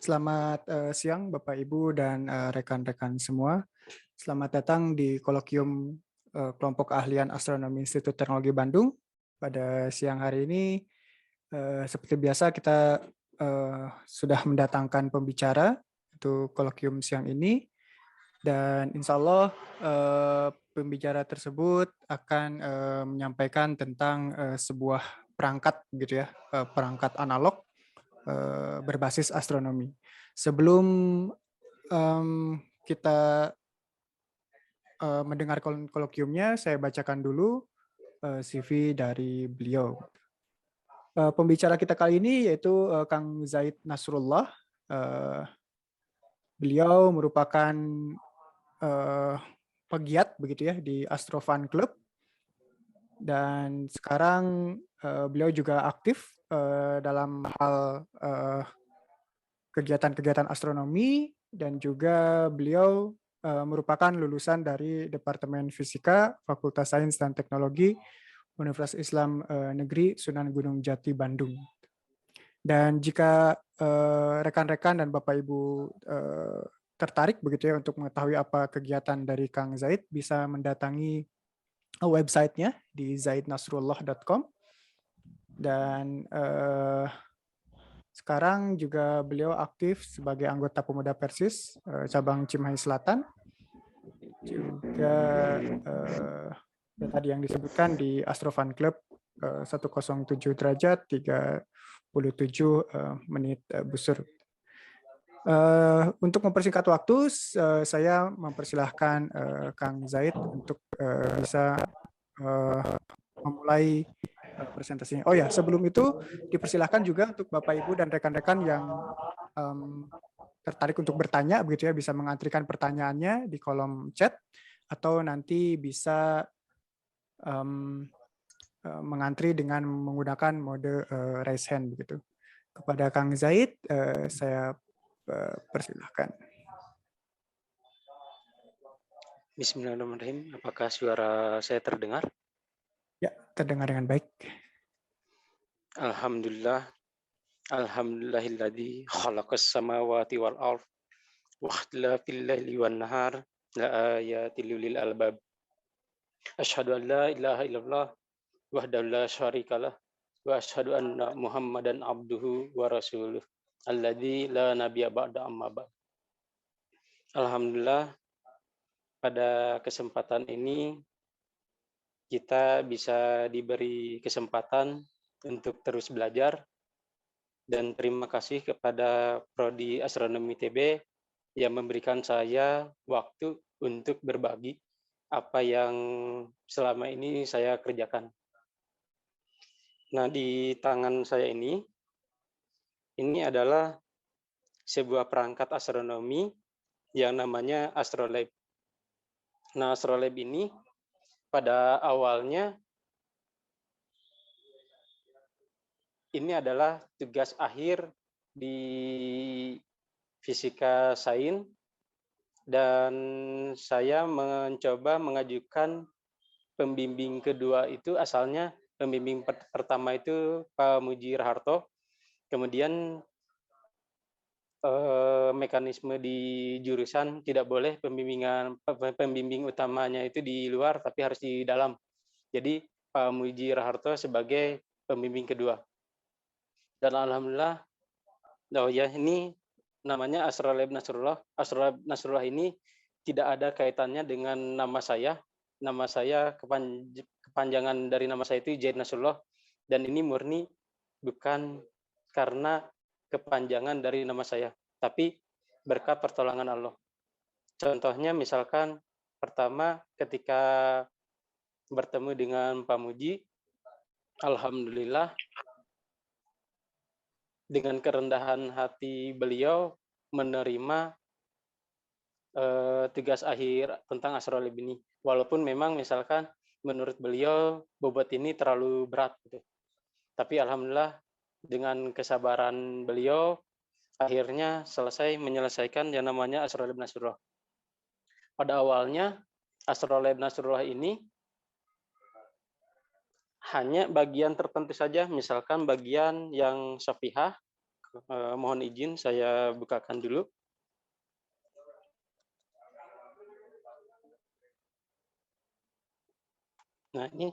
Selamat siang Bapak Ibu dan rekan-rekan semua. Selamat datang di kolokium kelompok keahlian astronomi Institut Teknologi Bandung. Pada siang hari ini, seperti biasa kita sudah mendatangkan pembicara untuk kolokium siang ini. Dan insya Allah pembicara tersebut akan menyampaikan tentang sebuah perangkat gitu ya, perangkat analog berbasis astronomi. Sebelum kita mendengar kolokiumnya, saya bacakan dulu CV dari beliau. Pembicara kita kali ini yaitu Kang Zaid Nasrullah. Beliau merupakan pegiat begitu ya di Astro Fun Club, dan sekarang beliau juga aktif dalam hal kegiatan-kegiatan astronomi, dan juga beliau merupakan lulusan dari Departemen Fisika Fakultas Sains dan Teknologi Universitas Islam Negeri Sunan Gunung Jati Bandung. Dan jika rekan-rekan dan Bapak Ibu tertarik begitu ya untuk mengetahui apa kegiatan dari Kang Zaid, bisa mendatangi websitenya di zaidnasrullah.com. Dan sekarang juga beliau aktif sebagai anggota Pemuda Persis cabang Cimahi Selatan. Juga ya tadi yang disebutkan di Astro Fun Club 107 derajat 37 menit busur. Untuk mempersingkat waktu, saya mempersilahkan Kang Zaid untuk bisa memulai presentasinya. Oh ya, sebelum itu dipersilahkan juga untuk Bapak Ibu dan rekan-rekan yang tertarik untuk bertanya begitu ya, bisa mengantrikan pertanyaannya di kolom chat, atau nanti bisa mengantri dengan menggunakan mode raise hand begitu. Kepada Kang Zaid, saya persilahkan. Bismillahirrahmanirrahim. Apakah suara saya terdengar? Ya, terdengar dengan baik. Alhamdulillah. Alhamdulillahilladzi khalaqas samawati wal ardh wa ikhtilafil laili wan nahar la ayatil lil albab. Asyhadu an la ilaha illallah wahdahu la syarikalah wa asyhadu anna Muhammadan abduhu wa rasuluh alladzi la nabiyya ba'da amma ba'd. Alhamdulillah, pada kesempatan ini kita bisa diberi kesempatan untuk terus belajar, dan terima kasih kepada Prodi Astronomi TB yang memberikan saya waktu untuk berbagi apa yang selama ini saya kerjakan. Nah, di tangan saya ini adalah sebuah perangkat astronomi yang namanya Astrolab. Nah, Astrolab ini pada awalnya ini adalah tugas akhir di fisika sains, dan saya mencoba mengajukan pembimbing kedua itu. Asalnya pembimbing pertama itu Pak Muji Raharto, kemudian mekanisme di jurusan tidak boleh pembimbing utamanya itu di luar, tapi harus di dalam. Jadi Pak Muji Raharto sebagai pembimbing kedua. Dan alhamdulillah, ini namanya Astrolab Nasrullah. Astrolab Nasrullah ini tidak ada kaitannya dengan nama saya. Nama saya kepanjangan dari nama saya itu Zaid Nasrullah, dan ini murni bukan karena kepanjangan dari nama saya, tapi berkat pertolongan Allah. Contohnya misalkan pertama ketika bertemu dengan Pak Muji, alhamdulillah dengan kerendahan hati beliau menerima tugas akhir tentang astrolab ini. Walaupun memang misalkan menurut beliau bobot ini terlalu berat gitu. Tapi alhamdulillah dengan kesabaran beliau akhirnya menyelesaikan yang namanya Astrolab Nasrullah. Pada awalnya Astrolab Nasrullah ini hanya bagian tertentu saja, misalkan bagian yang syafihah, Mohon izin saya bukakan dulu. Nah, ini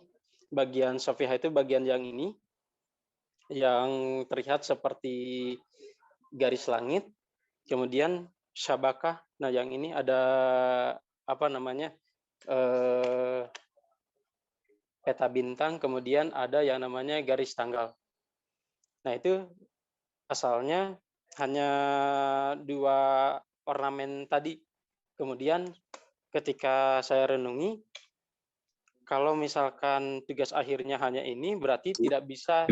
bagian Shopify itu bagian yang ini, yang terlihat seperti garis langit, kemudian syabakah. Nah, yang ini ada apa namanya, peta bintang, kemudian ada yang namanya garis tanggal. Nah, itu asalnya hanya 2 ornamen tadi. Kemudian ketika saya renungi, kalau misalkan tugas akhirnya hanya ini, berarti tidak bisa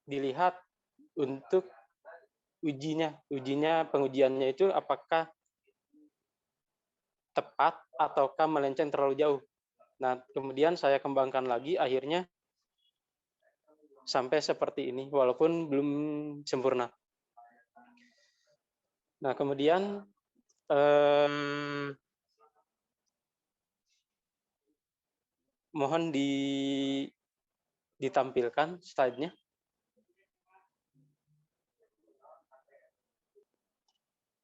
dilihat untuk ujinya. Pengujiannya itu apakah tepat ataukah melenceng terlalu jauh. Nah, kemudian saya kembangkan lagi, akhirnya sampai seperti ini, walaupun belum sempurna. Nah, kemudian mohon ditampilkan slide-nya.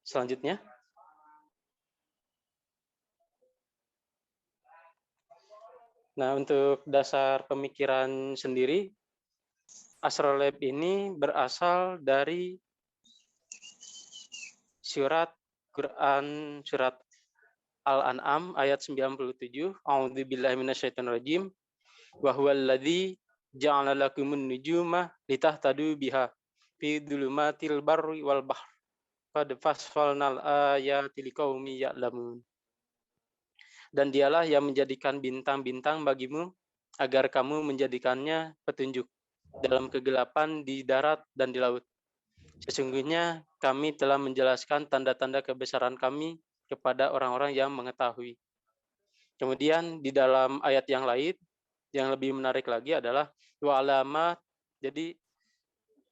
Selanjutnya. Nah, untuk dasar pemikiran sendiri, Astrolab ini berasal dari surat Quran, surat Al-An'am ayat 97, A'udzubillahi minasyaitonirrajim, wa huwallazi ja'ala lakumun nujuma litahtadu biha fi dhulumatil barri wal bahr qad fassalnal ayati liqaumi ya'lamun. Dan dialah yang menjadikan bintang-bintang bagimu agar kamu menjadikannya petunjuk dalam kegelapan di darat dan di laut. Sesungguhnya kami telah menjelaskan tanda-tanda kebesaran kami kepada orang-orang yang mengetahui. Kemudian di dalam ayat yang lain, yang lebih menarik lagi adalah wa alamat. Jadi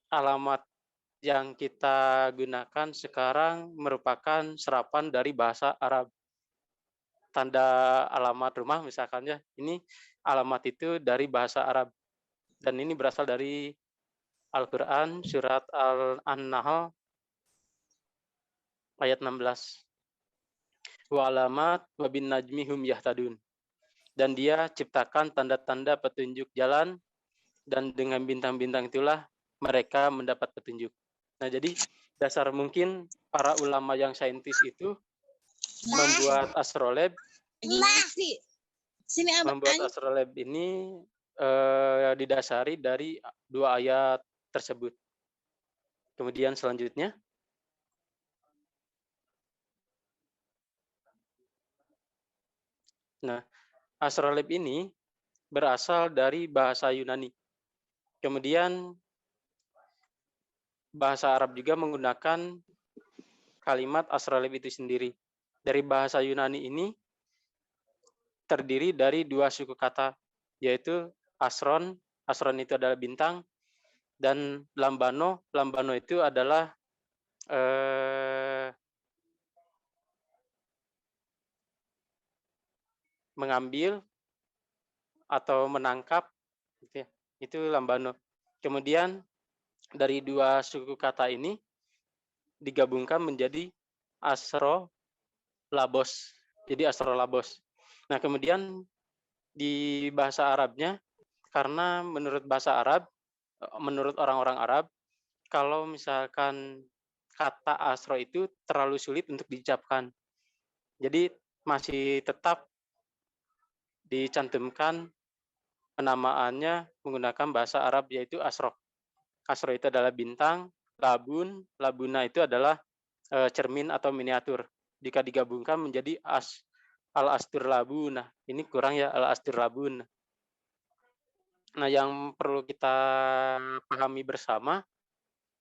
alamat yang kita gunakan sekarang merupakan serapan dari bahasa Arab. Tanda alamat rumah misalkan ya, ini alamat itu dari bahasa Arab. Dan ini berasal dari Al-Quran, surat An-Nahl, ayat 16. Wa alamat wa bin najmi hum yahtadun. Dan dia ciptakan tanda-tanda petunjuk jalan, dan dengan bintang-bintang itulah mereka mendapat petunjuk. Nah, jadi dasar mungkin para ulama yang saintis itu membuat astrolab ini didasari dari 2 ayat tersebut. Kemudian selanjutnya. Nah, astrolab ini berasal dari bahasa Yunani. Kemudian bahasa Arab juga menggunakan kalimat astrolab itu sendiri. Dari bahasa Yunani ini terdiri dari 2 suku kata, yaitu asron. Asron itu adalah bintang, dan lambano. Lambano itu adalah mengambil atau menangkap, gitu ya. Itu lambano. Kemudian dari 2 suku kata ini digabungkan menjadi astrolabos. Jadi astrolabos. Nah, kemudian di bahasa Arabnya, karena menurut bahasa Arab, menurut orang-orang Arab, kalau misalkan kata astro itu terlalu sulit untuk diucapkan. Jadi masih tetap dicantumkan penamaannya menggunakan bahasa Arab, yaitu asro. Asro itu adalah bintang, labun, labuna itu adalah cermin atau miniatur. Jika digabungkan menjadi al-astur labuna. Ini kurang ya, al-astur labun. Nah, yang perlu kita pahami bersama,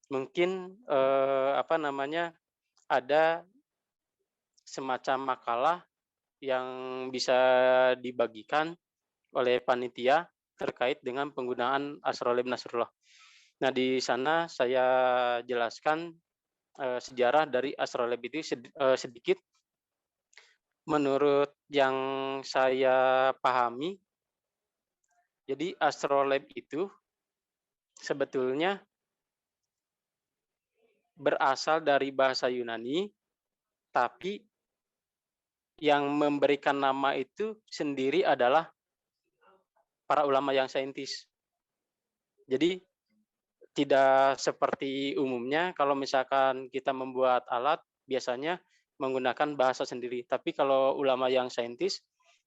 mungkin ada semacam makalah yang bisa dibagikan oleh panitia terkait dengan penggunaan astrolab Nasrullah. Nah, di sana saya jelaskan sejarah dari astrolab itu sedikit. Menurut yang saya pahami, jadi astrolab itu sebetulnya berasal dari bahasa Yunani, tapi yang memberikan nama itu sendiri adalah para ulama yang saintis. Jadi tidak seperti umumnya kalau misalkan kita membuat alat biasanya menggunakan bahasa sendiri, tapi kalau ulama yang saintis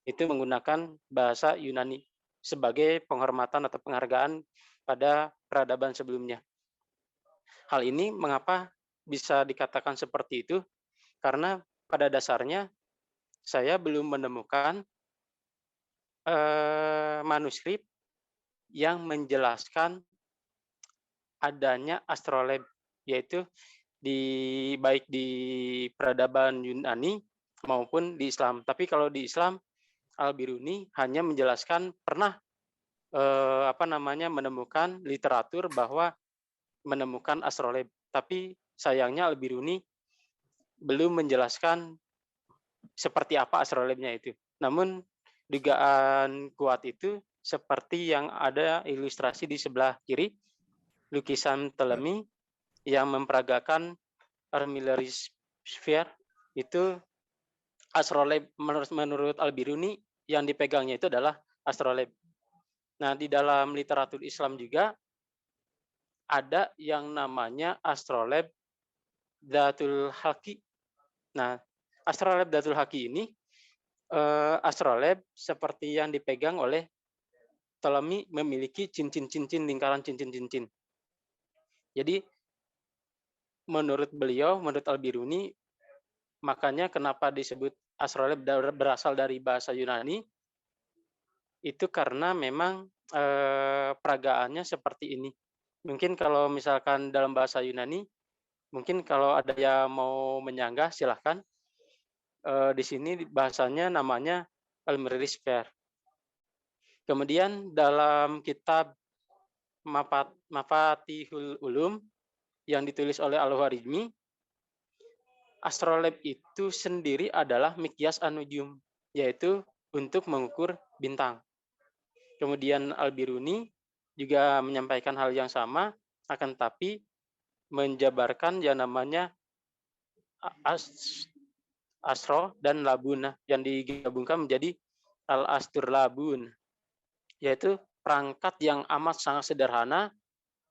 itu menggunakan bahasa Yunani sebagai penghormatan atau penghargaan pada peradaban sebelumnya. Hal ini mengapa bisa dikatakan seperti itu? Karena pada dasarnya saya belum menemukan manuskrip yang menjelaskan adanya astrolabe, yaitu baik di peradaban Yunani maupun di Islam. Tapi kalau di Islam, Al-Biruni hanya menjelaskan pernah menemukan literatur bahwa menemukan astrolabe. Tapi sayangnya Al-Biruni belum menjelaskan seperti apa astrolabe-nya itu. Namun dugaan kuat itu seperti yang ada ilustrasi di sebelah kiri, lukisan Ptolemy yang memperagakan armillary sphere itu astrolabe menurut Al-Biruni yang dipegangnya itu adalah astrolabe. Nah, di dalam literatur Islam juga ada yang namanya astrolabe Dhatul Haqi. Nah, astrolabe Dhatul Haqi ini astrolabe seperti yang dipegang oleh Ptolemy memiliki cincin-cincin, lingkaran cincin-cincin. Jadi menurut beliau, menurut Al-Biruni, makanya kenapa disebut astrolabe berasal dari bahasa Yunani, itu karena memang peragaannya seperti ini. Mungkin kalau misalkan dalam bahasa Yunani, mungkin kalau ada yang mau menyanggah silahkan. Di sini bahasanya namanya armillary sphere. Kemudian dalam kitab Mafatihul Ulum yang ditulis oleh Al-Khwarizmi, astrolabe itu sendiri adalah miqyas an-nujum, yaitu untuk mengukur bintang. Kemudian Al-Biruni juga menyampaikan hal yang sama, akan tapi menjabarkan yang namanya astro dan labun yang digabungkan menjadi al-astur labun, yaitu perangkat yang amat sangat sederhana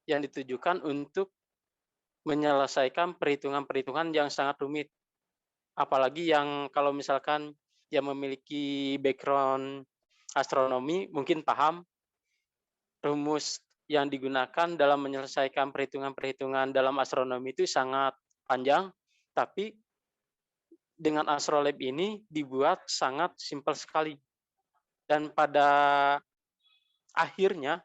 yang ditujukan untuk menyelesaikan perhitungan-perhitungan yang sangat rumit. Apalagi yang kalau misalkan yang memiliki background astronomi mungkin paham rumus yang digunakan dalam menyelesaikan perhitungan-perhitungan dalam astronomi itu sangat panjang, tapi dengan astrolabe ini dibuat sangat simpel sekali. Dan pada akhirnya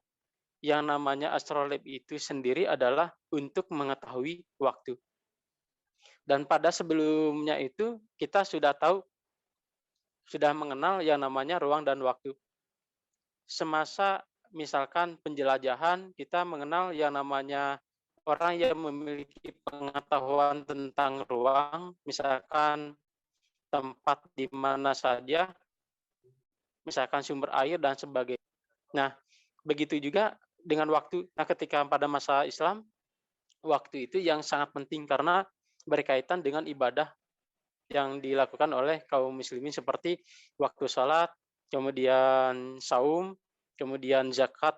yang namanya astrolabe itu sendiri adalah untuk mengetahui waktu. Dan pada sebelumnya itu kita sudah tahu, sudah mengenal yang namanya ruang dan waktu. Semasa misalkan penjelajahan, kita mengenal yang namanya orang yang memiliki pengetahuan tentang ruang, misalkan tempat di mana saja, misalkan sumber air dan sebagainya. Nah, begitu juga dengan waktu. Nah, ketika pada masa Islam, waktu itu yang sangat penting karena berkaitan dengan ibadah yang dilakukan oleh kaum muslimin seperti waktu sholat, kemudian saum, kemudian zakat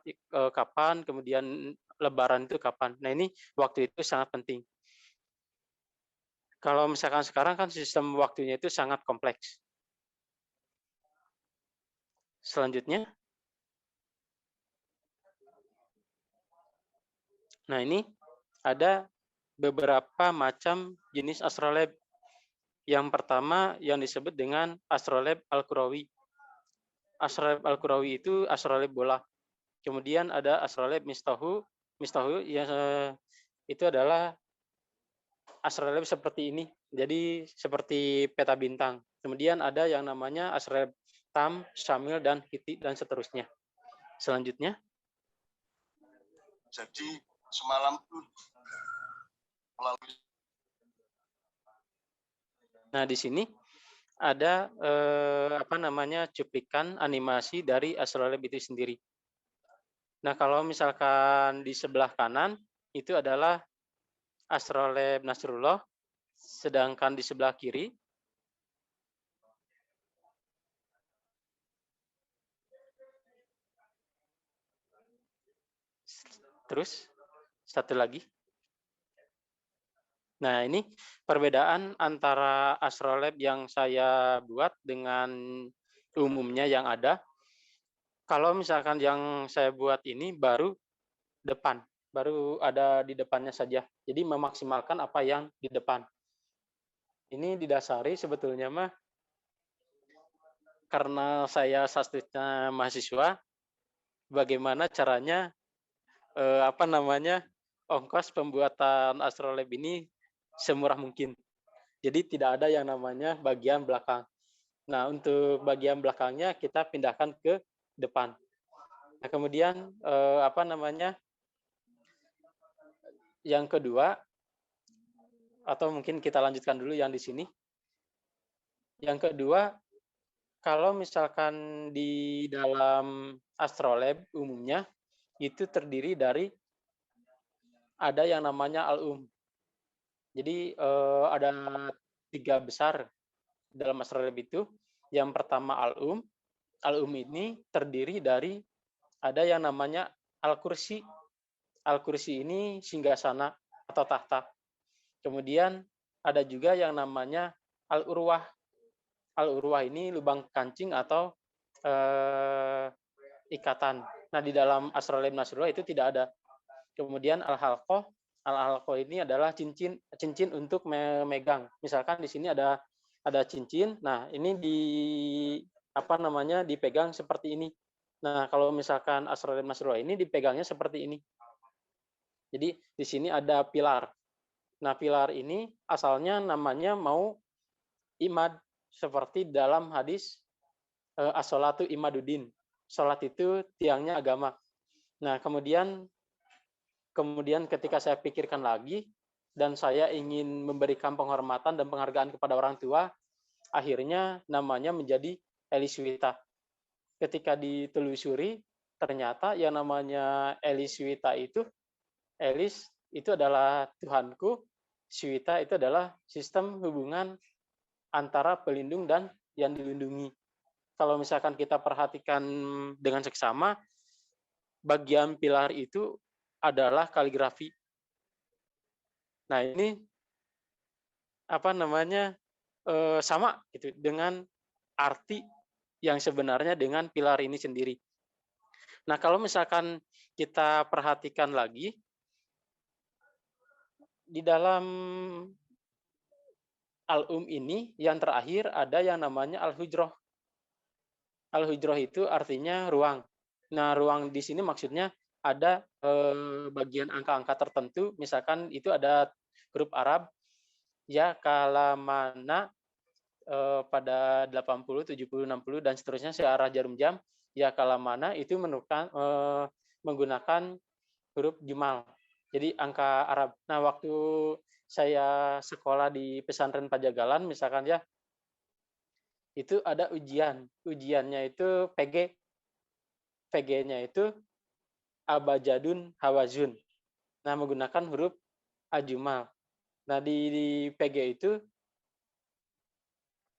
kapan, kemudian lebaran itu kapan. Nah, ini waktu itu sangat penting. Kalau misalkan sekarang kan sistem waktunya itu sangat kompleks. Selanjutnya. Nah, ini ada beberapa macam jenis astrolabe. Yang pertama yang disebut dengan astrolabe al-Qurawi. Astrolabe al-Qurawi itu astrolabe bola. Kemudian ada astrolabe mistahu. Mistahu yang itu adalah astrolabe seperti ini. Jadi seperti peta bintang. Kemudian ada yang namanya astrolabe tam, syamil, dan hiti, dan seterusnya. Selanjutnya. Jadi semalam itu melalui. Nah, di sini ada cuplikan animasi dari astrolabe itu sendiri. Nah, kalau misalkan di sebelah kanan itu adalah Astrolab Nasrullah, sedangkan di sebelah kiri terus satu lagi. Nah, ini perbedaan antara astrolab yang saya buat dengan umumnya yang ada. Kalau misalkan yang saya buat ini baru depan, baru ada di depannya saja. Jadi memaksimalkan apa yang di depan. Ini didasari sebetulnya mah karena saya sastra mahasiswa, bagaimana caranya ongkos pembuatan astrolab ini semurah mungkin. Jadi tidak ada yang namanya bagian belakang. Nah, untuk bagian belakangnya kita pindahkan ke depan. Nah, kemudian yang kedua, atau mungkin kita lanjutkan dulu yang di sini. Yang kedua, kalau misalkan di dalam astrolab umumnya itu terdiri dari ada yang namanya al-um. Jadi ada 3 besar dalam astrolab itu. Yang pertama al-um. Al-um ini terdiri dari ada yang namanya al-kursi. Al-kursi ini singgasana atau tahta. Kemudian ada juga yang namanya al-urwah. Al-urwah ini lubang kancing atau ikatan. Nah, di dalam astrolab Nasrullah itu tidak ada. Kemudian al-halqah. Al-halqah ini adalah cincin untuk memegang. Misalkan di sini ada cincin. Nah, ini dipegang seperti ini. Nah, kalau misalkan astrolab Nasrullah ini dipegangnya seperti ini. Jadi di sini ada pilar. Nah, pilar ini asalnya namanya mau imad, seperti dalam hadis as-sholatu imaduddin. Sholat itu tiangnya agama. Nah, kemudian ketika saya pikirkan lagi dan saya ingin memberikan penghormatan dan penghargaan kepada orang tua, akhirnya namanya menjadi Eliswita. Ketika ditelusuri, ternyata yang namanya Eliswita itu, Elis itu adalah Tuhanku, Swita itu adalah sistem hubungan antara pelindung dan yang dilindungi. Kalau misalkan kita perhatikan dengan seksama, bagian pilar itu adalah kaligrafi. Nah, ini sama gitu dengan arti yang sebenarnya dengan pilar ini sendiri. Nah, kalau misalkan kita perhatikan lagi di dalam al-um ini yang terakhir ada yang namanya al-hujroh. Al-hujroh itu artinya ruang. Nah, ruang di sini maksudnya ada bagian angka-angka tertentu, misalkan itu ada huruf Arab, ya kalamana pada 80, 70, 60 dan seterusnya searah jarum jam, ya kalamana itu menggunakan huruf jumal. Jadi angka Arab. Nah, waktu saya sekolah di pesantren Pajagalan misalkan ya, itu ada ujian. Ujiannya itu PG. PG-nya itu abajadun hawazun. Nah, menggunakan huruf ajumal. Nah, di PG itu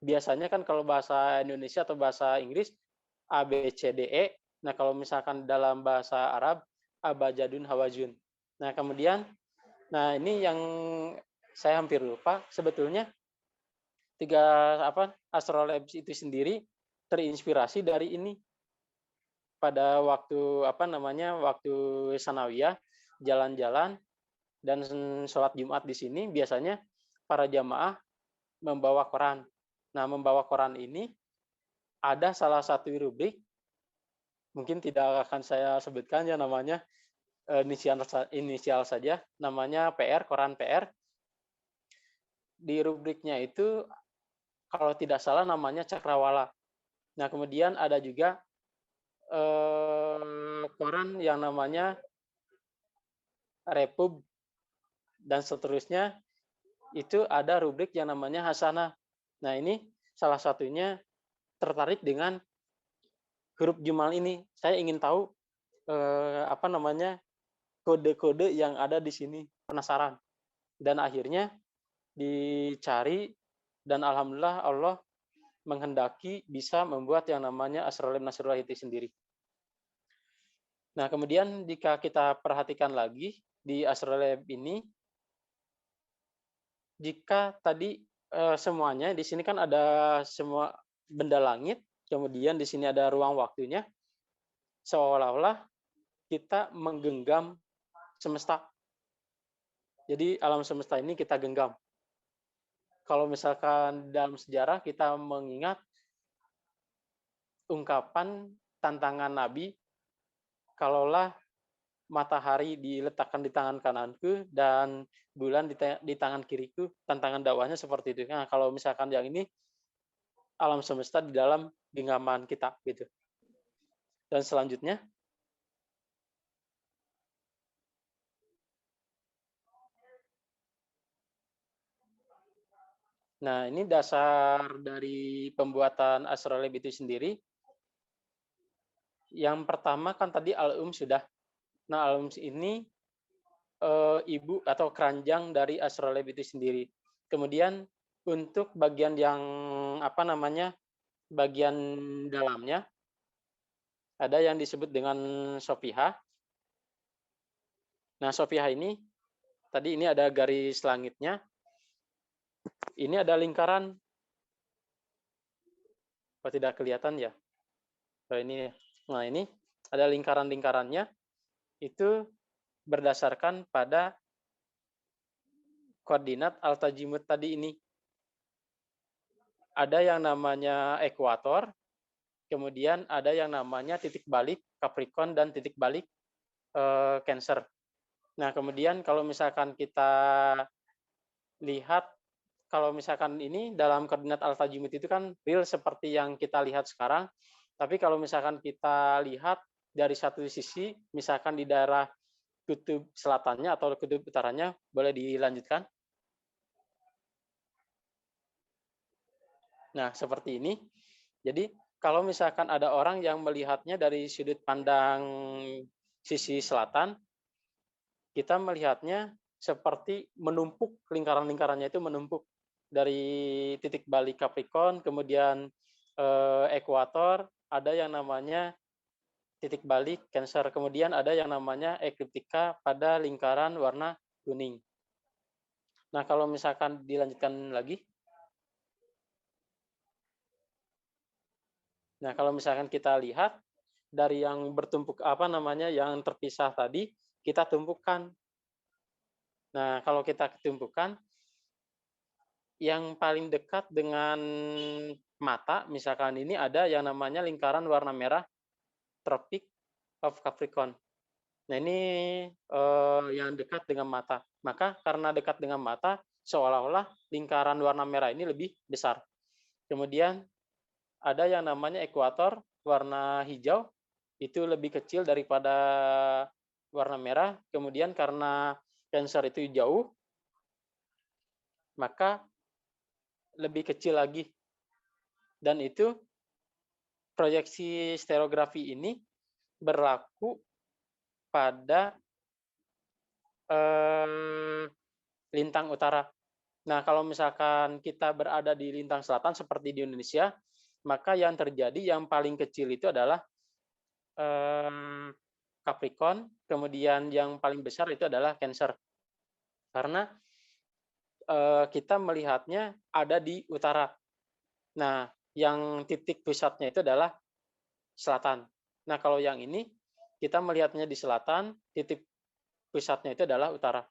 biasanya kan kalau bahasa Indonesia atau bahasa Inggris A, B, C, D, E. Nah, kalau misalkan dalam bahasa Arab abajadun hawazun. Nah, kemudian ini yang saya hampir lupa, sebetulnya astrolab itu sendiri terinspirasi dari ini. Pada waktu waktu sanawiyah, jalan-jalan dan sholat Jumat di sini, biasanya para jamaah membawa Quran. Nah, membawa Quran ini ada salah satu rubrik, mungkin tidak akan saya sebutkan ya namanya, inisial saja, namanya PR, Quran PR. Di rubriknya itu kalau tidak salah namanya Cakrawala. Nah, kemudian ada juga koran yang namanya Repub dan seterusnya, itu ada rubrik yang namanya Hasanah. Nah, ini salah satunya tertarik dengan huruf jumal ini. Saya ingin tahu kode-kode yang ada di sini, penasaran. dan akhirnya dicari, dan alhamdulillah Allah menghendaki bisa membuat yang namanya Asrolab Nasrullah itu sendiri. Nah, kemudian jika kita perhatikan lagi di Asrolab ini, jika tadi semuanya di sini kan ada semua benda langit, kemudian di sini ada ruang waktunya, seolah-olah kita menggenggam semesta. Jadi alam semesta ini kita genggam. Kalau misalkan dalam sejarah kita mengingat ungkapan tantangan Nabi, kalaulah matahari diletakkan di tangan kananku dan bulan di tangan kiriku, tantangan dakwahnya seperti itu. Nah, kalau misalkan yang ini alam semesta di dalam genggaman kita gitu. Dan selanjutnya, nah ini dasar dari pembuatan Asrolab itu sendiri. Yang pertama kan tadi al-um sudah. Nah, al-um ini ibu atau keranjang dari Asrolab itu sendiri. Kemudian untuk bagian yang apa namanya, bagian dalamnya ada yang disebut dengan Sofiha. Nah, Sofiha ini tadi ini ada garis langitnya. Ini ada lingkaran. Oh, tidak kelihatan ya? Oh, ini. Nah, ini ada lingkaran-lingkarannya. Itu berdasarkan pada koordinat altajimut tadi ini. Ada yang namanya ekuator, kemudian ada yang namanya titik balik Capricorn dan titik balik Cancer. Nah, kemudian kalau misalkan kita lihat, kalau misalkan ini dalam koordinat altajimut itu kan real seperti yang kita lihat sekarang, tapi kalau misalkan kita lihat dari satu sisi, misalkan di daerah kutub selatannya atau kutub utaranya, boleh dilanjutkan. Nah, seperti ini. Jadi, kalau misalkan ada orang yang melihatnya dari sudut pandang sisi selatan, kita melihatnya seperti menumpuk, lingkaran-lingkarannya itu menumpuk dari titik balik Capricorn, kemudian ekuator, ada yang namanya titik balik Cancer, kemudian ada yang namanya ekliptika pada lingkaran warna kuning. Nah, kalau misalkan dilanjutkan lagi. Nah, kalau misalkan kita lihat dari yang bertumpuk apa namanya yang terpisah tadi, kita tumpukan. Nah, kalau kita tumpukan yang paling dekat dengan mata, misalkan ini ada yang namanya lingkaran warna merah Tropic of Capricorn. Nah, ini yang dekat dengan mata. Maka karena dekat dengan mata, seolah-olah lingkaran warna merah ini lebih besar. Kemudian ada yang namanya ekuator warna hijau, itu lebih kecil daripada warna merah. Kemudian karena Cancer itu jauh, maka lebih kecil lagi. Dan itu proyeksi stereografi ini berlaku pada lintang utara. Nah, kalau misalkan kita berada di lintang selatan seperti di Indonesia, maka yang terjadi yang paling kecil itu adalah Capricorn, kemudian yang paling besar itu adalah Cancer. Karena kita melihatnya ada di utara. Nah, yang titik pusatnya itu adalah selatan. Nah, kalau yang ini kita melihatnya di selatan, titik pusatnya itu adalah utara.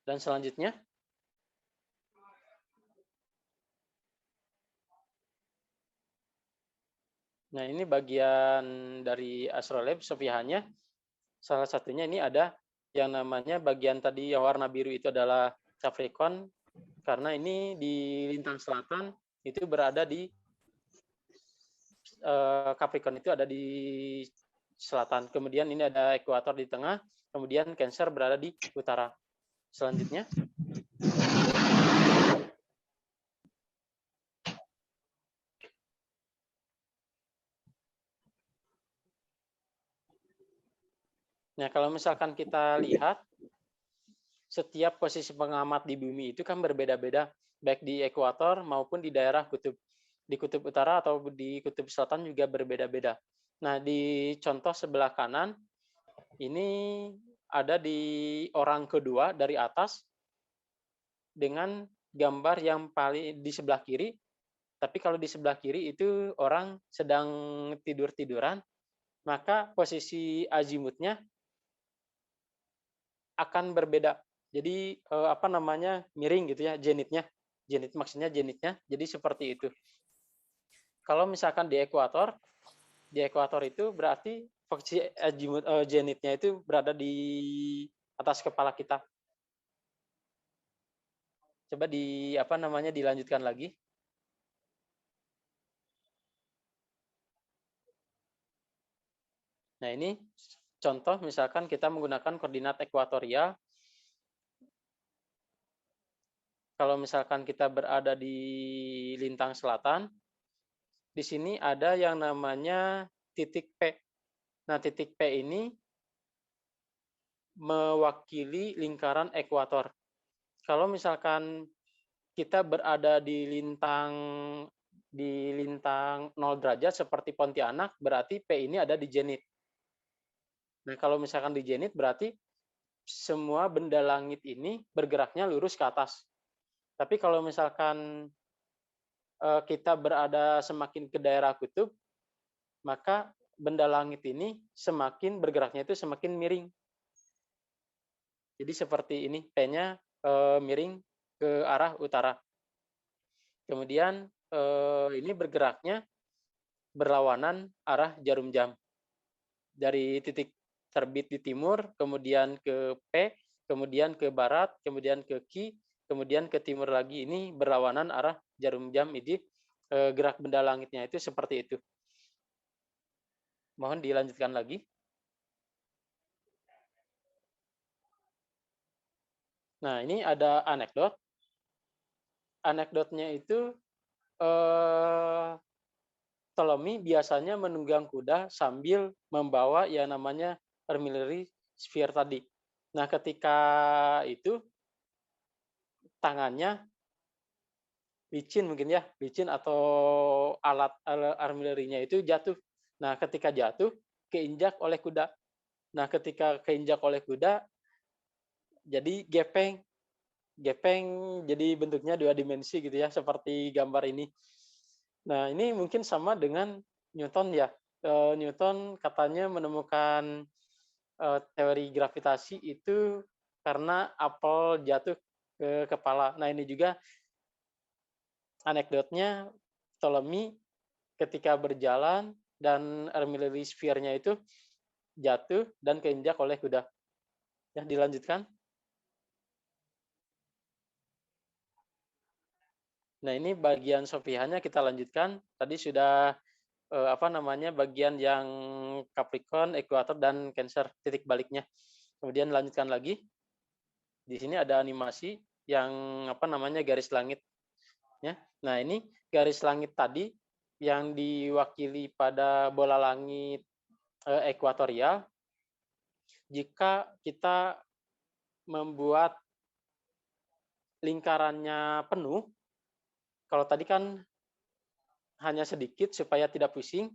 Dan selanjutnya, nah ini bagian dari Astrolab Sofianya. Salah satunya ini ada yang namanya bagian tadi yang warna biru itu adalah Capricorn, karena ini di lintang selatan itu berada di Capricorn itu ada di selatan. Kemudian ini ada ekuator di tengah, kemudian Cancer berada di utara. Selanjutnya. Nah, kalau misalkan kita lihat setiap posisi pengamat di bumi itu kan berbeda-beda, baik di ekuator maupun di daerah kutub. Di kutub utara atau di kutub selatan juga berbeda-beda. Nah, di contoh sebelah kanan, ini ada di orang kedua dari atas dengan gambar yang paling di sebelah kiri. Tapi kalau di sebelah kiri itu orang sedang tidur-tiduran, maka posisi azimutnya akan berbeda. Jadi apa namanya, miring gitu ya, zenitnya. Zenit maksudnya zenitnya. Jadi seperti itu. Kalau misalkan di ekuator itu berarti posisi azimut zenitnya itu berada di atas kepala kita. Coba di apa namanya dilanjutkan lagi. Nah, ini contoh misalkan kita menggunakan koordinat ekuatorial. Kalau misalkan kita berada di lintang selatan, di sini ada yang namanya titik P. Nah, titik P ini mewakili lingkaran ekuator. Kalau misalkan kita berada di lintang 0 derajat seperti Pontianak, berarti P ini ada di zenit. Nah, kalau misalkan di zenit berarti semua benda langit ini bergeraknya lurus ke atas. Tapi kalau misalkan kita berada semakin ke daerah kutub, maka benda langit ini semakin bergeraknya itu semakin miring. Jadi seperti ini, P-nya miring ke arah utara. Kemudian ini bergeraknya berlawanan arah jarum jam. Dari titik terbit di timur, kemudian ke P, kemudian ke barat, kemudian ke Q, kemudian ke timur lagi. Ini berlawanan arah jarum jam. Ini gerak benda langitnya itu seperti itu. Mohon dilanjutkan lagi. Nah, ini ada anekdot. Anekdotnya itu Ptolemy biasanya menunggang kuda sambil membawa yang namanya armillary sphere tadi. Nah, ketika itu tangannya licin mungkin ya, licin atau alat armillerinya itu jatuh. Nah, ketika jatuh keinjak oleh kuda. Nah, ketika keinjak oleh kuda jadi gepeng. Gepeng jadi bentuknya 2 dimensi gitu ya, seperti gambar ini. Nah, ini mungkin sama dengan Newton ya. Newton katanya menemukan teori gravitasi itu karena apel jatuh ke kepala. Nah, ini juga anekdotnya Ptolemy ketika berjalan dan armillary sphere-nya itu jatuh dan keinjak oleh kuda. Ya, dilanjutkan. Nah, ini bagian sofihannya kita lanjutkan. Tadi sudah apa namanya bagian yang Capricorn, Ekuator dan Cancer titik baliknya. Kemudian lanjutkan lagi. Di sini ada animasi yang apa namanya garis langit. Ya. Nah, ini garis langit tadi yang diwakili pada bola langit ekuatorial. Jika kita membuat lingkarannya penuh, kalau tadi kan hanya sedikit supaya tidak pusing.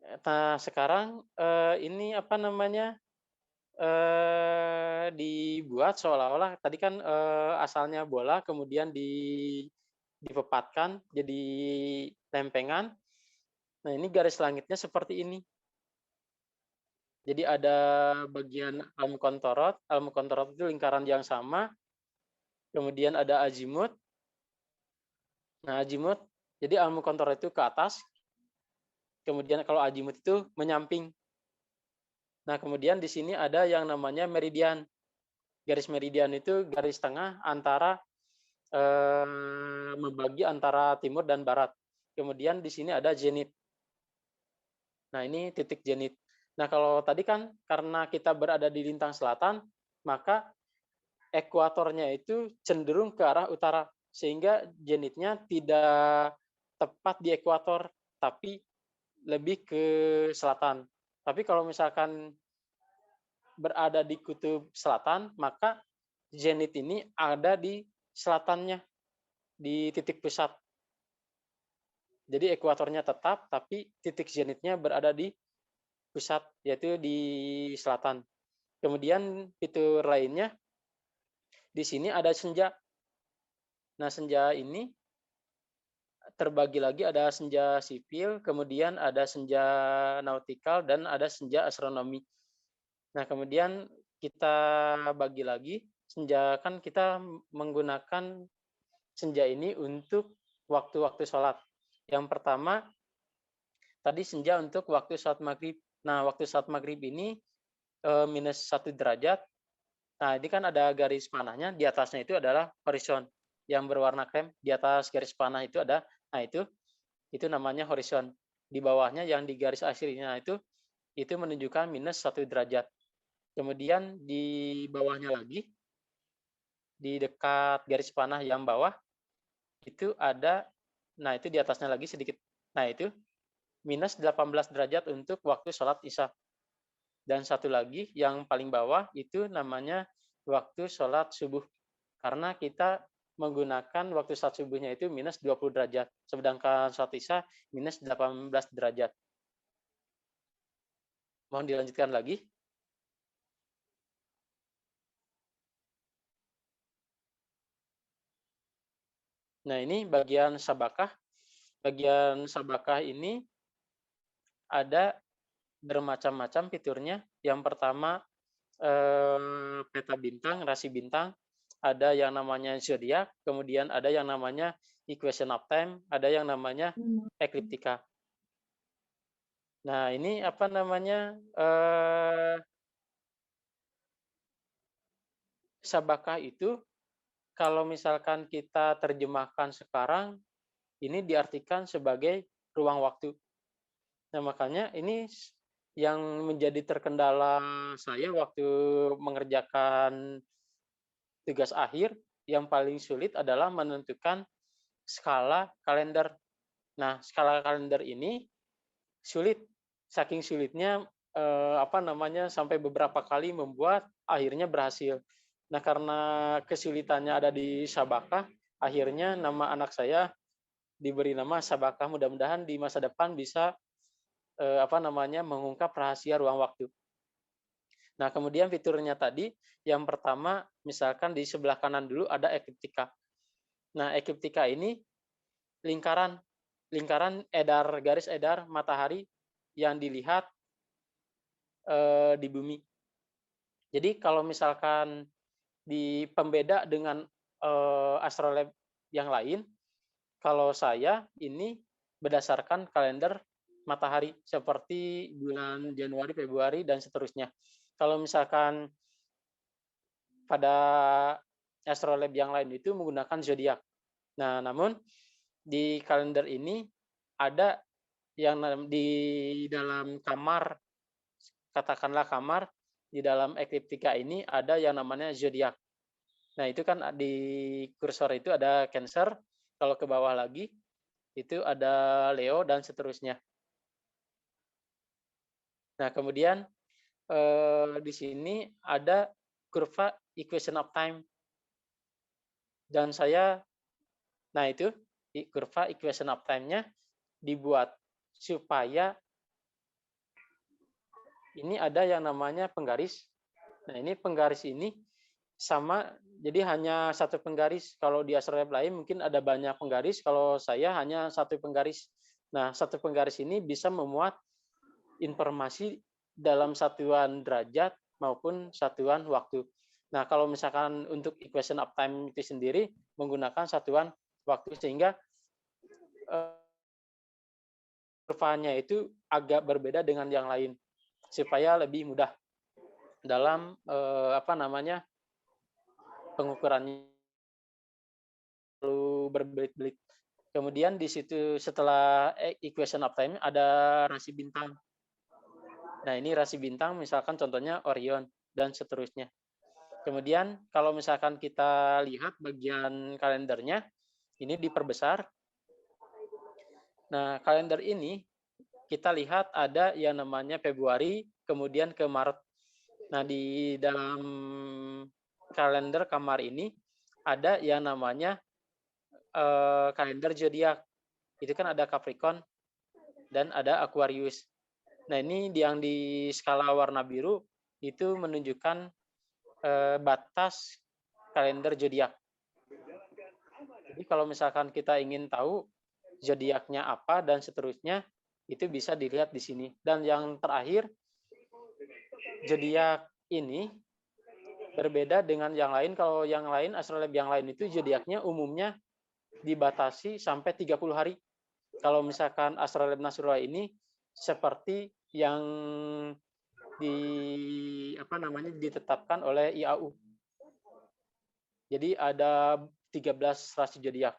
Nah, sekarang ini apa namanya dibuat seolah-olah tadi kan asalnya bola, kemudian dipepatkan jadi lempengan. Nah, ini garis langitnya seperti ini. Jadi ada bagian almukontorot. Almukontorot itu lingkaran yang sama. Kemudian ada azimut. Nah, azimut, jadi almukontorot itu ke atas. Kemudian kalau azimut itu menyamping. Nah, kemudian di sini ada yang namanya meridian. Garis meridian itu garis tengah antara membagi antara timur dan barat. Kemudian di sini ada zenit. Nah, ini titik zenit. Nah, kalau tadi kan karena kita berada di lintang selatan, maka ekuatornya itu cenderung ke arah utara, sehingga zenitnya tidak tepat di ekuator, tapi lebih ke selatan. Tapi kalau misalkan berada di kutub selatan, maka zenit ini ada di selatannya, di titik pusat. Jadi ekuatornya tetap, tapi titik zenitnya berada di pusat, yaitu di selatan. Kemudian fitur lainnya, di sini ada senja. Nah, senja ini terbagi lagi, ada senja sipil, kemudian ada senja nautikal, dan ada senja astronomi. Nah, kemudian kita bagi lagi, senja kan kita menggunakan senja ini untuk waktu-waktu sholat. Yang pertama, tadi senja untuk waktu sholat maghrib. Nah, waktu sholat maghrib ini minus 1 derajat. Nah, ini kan ada garis panahnya, di atasnya itu adalah horizon yang berwarna krem. Di atas garis panah itu ada, nah itu namanya horizon. Di bawahnya yang di garis akhirnya itu menunjukkan minus 1 derajat. Kemudian di bawahnya lagi, di dekat garis panah yang bawah, itu ada, nah itu di atasnya lagi sedikit, nah itu minus 18 derajat untuk waktu sholat isya. Dan satu lagi yang paling bawah itu namanya waktu sholat subuh. Karena kita menggunakan waktu sholat subuhnya itu minus 20 derajat. Sedangkan sholat isya minus 18 derajat. Mohon dilanjutkan lagi. Nah, ini bagian sabakah. Bagian sabakah ini ada bermacam-macam fiturnya. Yang pertama, peta bintang, rasi bintang. Ada yang namanya zodiak, kemudian ada yang namanya equation of time, ada yang namanya ekliptika. Nah, ini apa namanya, sabakah itu kalau misalkan kita terjemahkan sekarang, ini diartikan sebagai ruang waktu. Nah, makanya ini yang menjadi terkendala saya waktu mengerjakan tugas akhir, yang paling sulit adalah menentukan skala kalender. Nah, skala kalender ini sulit, saking sulitnya sampai beberapa kali membuat, akhirnya berhasil. Nah, karena kesulitannya ada di sabakah, akhirnya nama anak saya diberi nama sabakah. Mudah-mudahan di masa depan bisa mengungkap rahasia ruang waktu. Nah, kemudian fiturnya tadi, yang pertama, misalkan di sebelah kanan dulu ada ekliptika. Nah, ekliptika ini lingkaran garis edar matahari yang dilihat di bumi. Jadi kalau misalkan di pembeda dengan astrolab yang lain, kalau saya ini berdasarkan kalender matahari seperti bulan Januari, Februari, dan seterusnya. Kalau misalkan pada astrolab yang lain itu menggunakan zodiak. Nah, namun di kalender ini ada yang di dalam kamar, katakanlah kamar, di dalam ekliptika ini ada yang namanya zodiak. Nah, itu kan di kursor itu ada Cancer, kalau ke bawah lagi itu ada Leo dan seterusnya. Nah, kemudian di sini ada kurva equation of time. Dan saya, nah itu kurva equation of time-nya dibuat supaya ini ada yang namanya penggaris. Nah, ini penggaris ini sama, jadi hanya satu penggaris. Kalau di astrolab lain mungkin ada banyak penggaris, kalau saya hanya satu penggaris. Nah, satu penggaris ini bisa memuat informasi dalam satuan derajat maupun satuan waktu. Nah, kalau misalkan untuk equation of time itu sendiri menggunakan satuan waktu, sehingga kurvanya itu agak berbeda dengan yang lain supaya lebih mudah dalam pengukurannya, perlu berbelit-belit. Kemudian di situ setelah equation of time ada rasi bintang. Nah, ini rasi bintang misalkan contohnya Orion dan seterusnya. Kemudian kalau misalkan kita lihat bagian kalendernya, ini diperbesar. Nah, kalender ini kita lihat ada yang namanya Februari, kemudian ke Maret. Nah, di dalam kalender kamar ini ada yang namanya kalender zodiak. Itu kan ada Capricorn dan ada Aquarius. Nah, ini yang di skala warna biru itu menunjukkan batas kalender zodiak. Jadi kalau misalkan kita ingin tahu zodiaknya apa dan seterusnya, itu bisa dilihat di sini. Dan yang terakhir, zodiak ini berbeda dengan yang lain. Kalau yang lain, astrolab yang lain itu zodiaknya umumnya dibatasi sampai 30 hari. Kalau misalkan astrolab Nasrullah ini seperti yang ditetapkan oleh IAU. Jadi ada 13 rasi zodiak.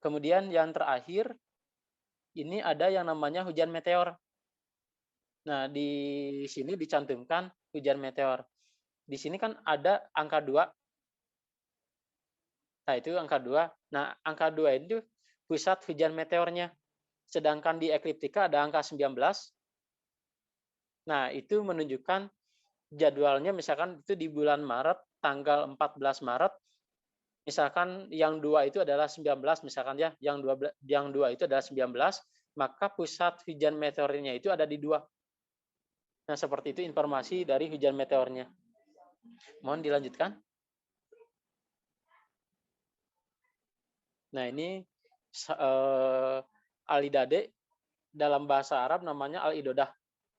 Kemudian yang terakhir ini ada yang namanya hujan meteor. Nah, di sini dicantumkan hujan meteor. Di sini kan ada angka 2. Nah, itu angka 2. Nah, angka 2 itu pusat hujan meteornya. Sedangkan di ekliptika ada angka 19. Nah, itu menunjukkan jadwalnya misalkan itu di bulan Maret, tanggal 14 Maret, misalkan yang 2 itu adalah 19, misalkan ya, yang 2 itu adalah 19, maka pusat hujan meteornya itu ada di 2. Nah, seperti itu informasi dari hujan meteornya. Mohon dilanjutkan. Nah, ini Alidade dalam bahasa Arab namanya Al-Idodah.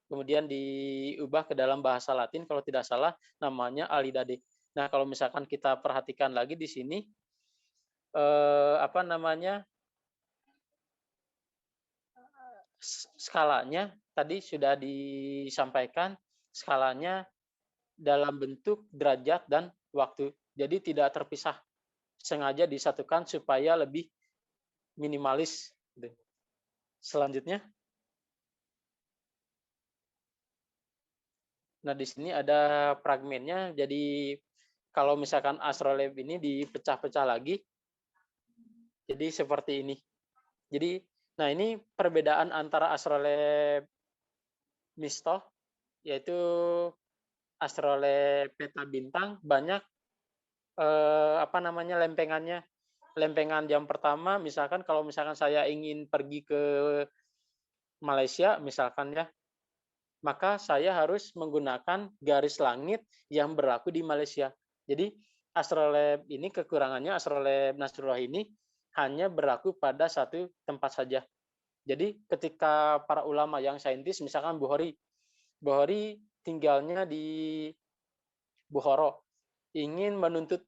Kemudian diubah ke dalam bahasa Latin kalau tidak salah namanya Alidade. Nah, kalau misalkan kita perhatikan lagi di sini skalanya tadi sudah disampaikan, skalanya dalam bentuk derajat dan waktu. Jadi tidak terpisah. Sengaja disatukan supaya lebih minimalis. Selanjutnya. Nah, di sini ada fragmennya. Jadi kalau misalkan astrolab ini dipecah-pecah lagi, jadi seperti ini. Jadi, nah ini perbedaan antara astrolab mistoh, yaitu astrolab peta bintang, banyak lempengannya. Lempengan yang pertama, misalkan kalau misalkan saya ingin pergi ke Malaysia, misalkan ya, maka saya harus menggunakan garis langit yang berlaku di Malaysia. Jadi astrolab ini kekurangannya, astrolab Nasrullah ini hanya berlaku pada satu tempat saja. Jadi ketika para ulama yang saintis, misalkan Bukhari tinggalnya di Bukhara, ingin menuntut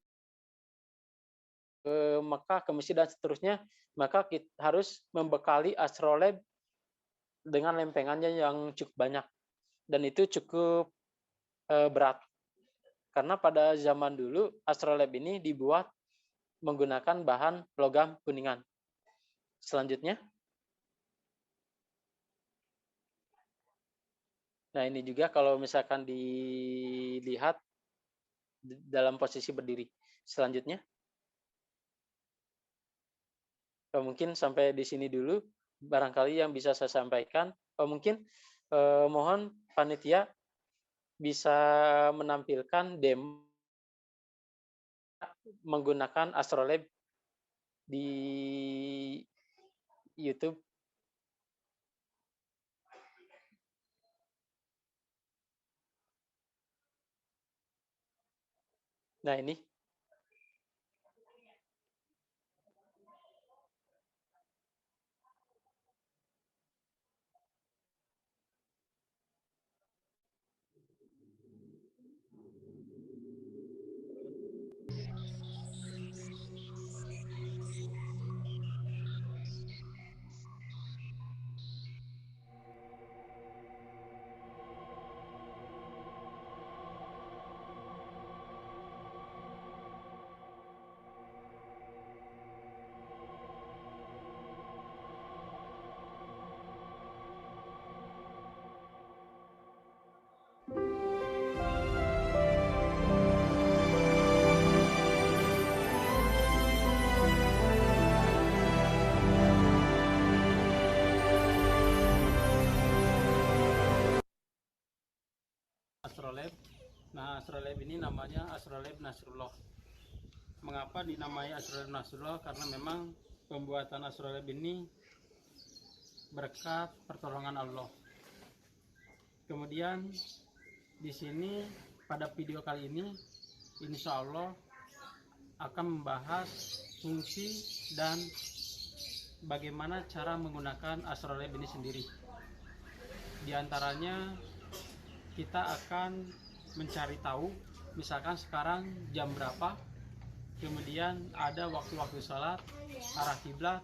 ke Mekah, ke Mesir dan seterusnya, maka kita harus membekali astrolab dengan lempengannya yang cukup banyak. Dan itu cukup berat. Karena pada zaman dulu astrolab ini dibuat menggunakan bahan logam kuningan. Selanjutnya. Nah, ini juga kalau misalkan dilihat dalam posisi berdiri. Selanjutnya. Mungkin sampai di sini dulu barangkali yang bisa saya sampaikan. Mungkin mohon panitia bisa menampilkan demo menggunakan astrolab di YouTube. Nah, ini. Astrolab. Nah, Astrolab ini namanya Astrolab Nasrullah. Mengapa dinamai Astrolab Nasrullah? Karena memang pembuatan Astrolab ini berkat pertolongan Allah. Kemudian di sini pada video kali ini insya Allah akan membahas fungsi dan bagaimana cara menggunakan Astrolab ini sendiri. Di antaranya kita akan mencari tahu misalkan sekarang jam berapa, kemudian ada waktu-waktu sholat, arah kiblat,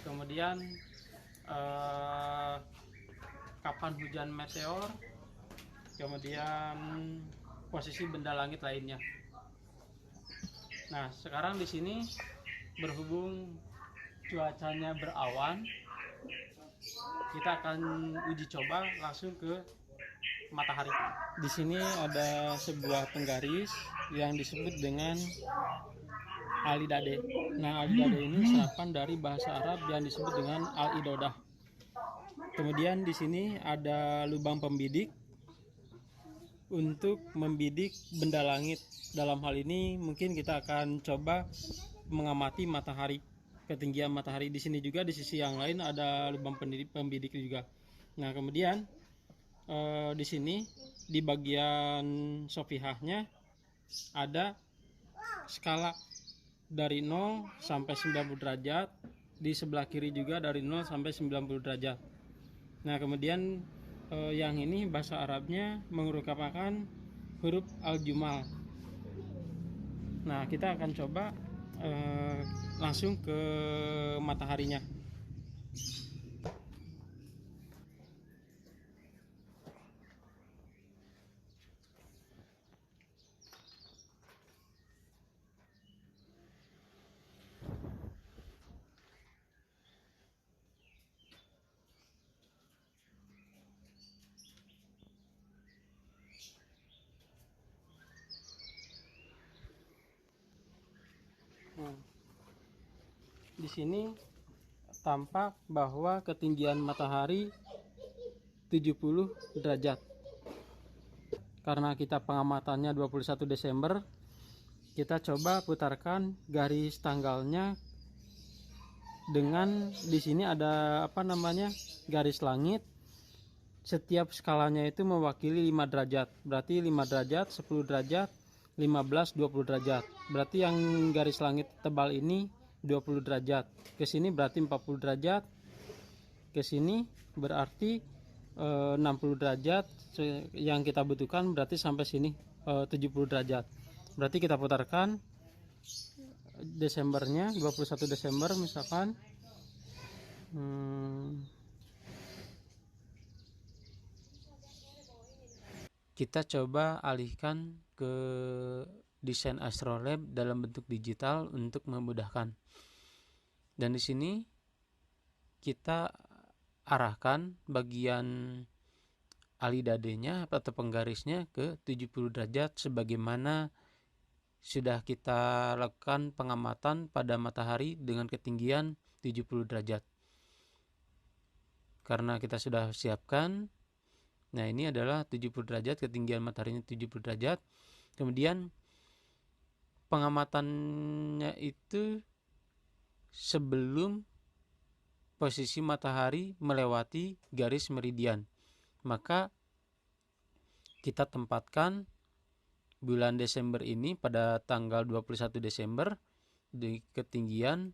kemudian kapan hujan meteor, kemudian posisi benda langit lainnya. Nah, sekarang di sini berhubung cuacanya berawan, kita akan uji coba langsung ke matahari. Di sini ada sebuah penggaris yang disebut dengan alidade. Nah, alidade ini serapan dari bahasa Arab yang disebut dengan al-idodah. Kemudian di sini ada lubang pembidik untuk membidik benda langit. Dalam hal ini mungkin kita akan coba mengamati matahari, ketinggian matahari. Di sini juga di sisi yang lain ada lubang pembidik juga. Nah, kemudian di sini di bagian sofihahnya ada skala dari 0 sampai 90 derajat, di sebelah kiri juga dari 0 sampai 90 derajat. Nah, kemudian yang ini bahasa Arabnya merupakan huruf al-jumal. Nah, kita akan coba langsung ke mataharinya. Di sini tampak bahwa ketinggian matahari 70 derajat. Karena kita pengamatannya 21 Desember, kita coba putarkan garis tanggalnya dengan di sini ada garis langit. Setiap skalanya itu mewakili 5 derajat. Berarti 5 derajat, 10 derajat, 15, 20 derajat. Berarti yang garis langit tebal ini 20 derajat. Ke sini berarti 40 derajat. Ke sini berarti 60 derajat. Yang kita butuhkan berarti sampai sini 70 derajat. Berarti kita putarkan Desembernya 21 Desember misalkan. Kita coba alihkan ke desain Astrolab dalam bentuk digital untuk memudahkan. Dan di sini kita arahkan bagian alidadenya atau penggarisnya ke 70 derajat sebagaimana sudah kita lakukan pengamatan pada matahari dengan ketinggian 70 derajat. Karena kita sudah siapkan, nah ini adalah 70 derajat, ketinggian mataharinya 70 derajat. Kemudian pengamatannya itu sebelum posisi matahari melewati garis meridian. Maka kita tempatkan bulan Desember ini pada tanggal 21 Desember di ketinggian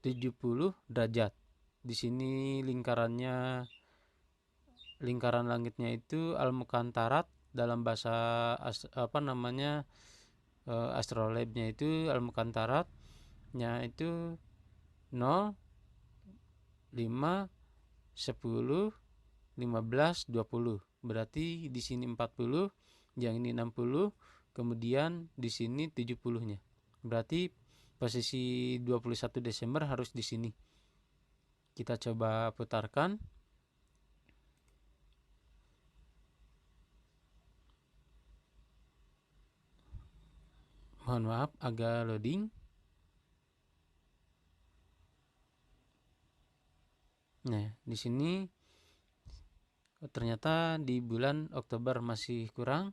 70 derajat. Di sini lingkaran langitnya itu al-mukantarat, dalam bahasa astrolabnya itu al-mukantaratnya itu 0, 5, 10, 15, 20. Berarti di sini 40, yang ini 60, kemudian di sini 70-nya. Berarti posisi 21 Desember harus di sini. Kita coba putarkan. Mohon maaf agak loading. Nah, di sini Ternyata di bulan Oktober masih kurang.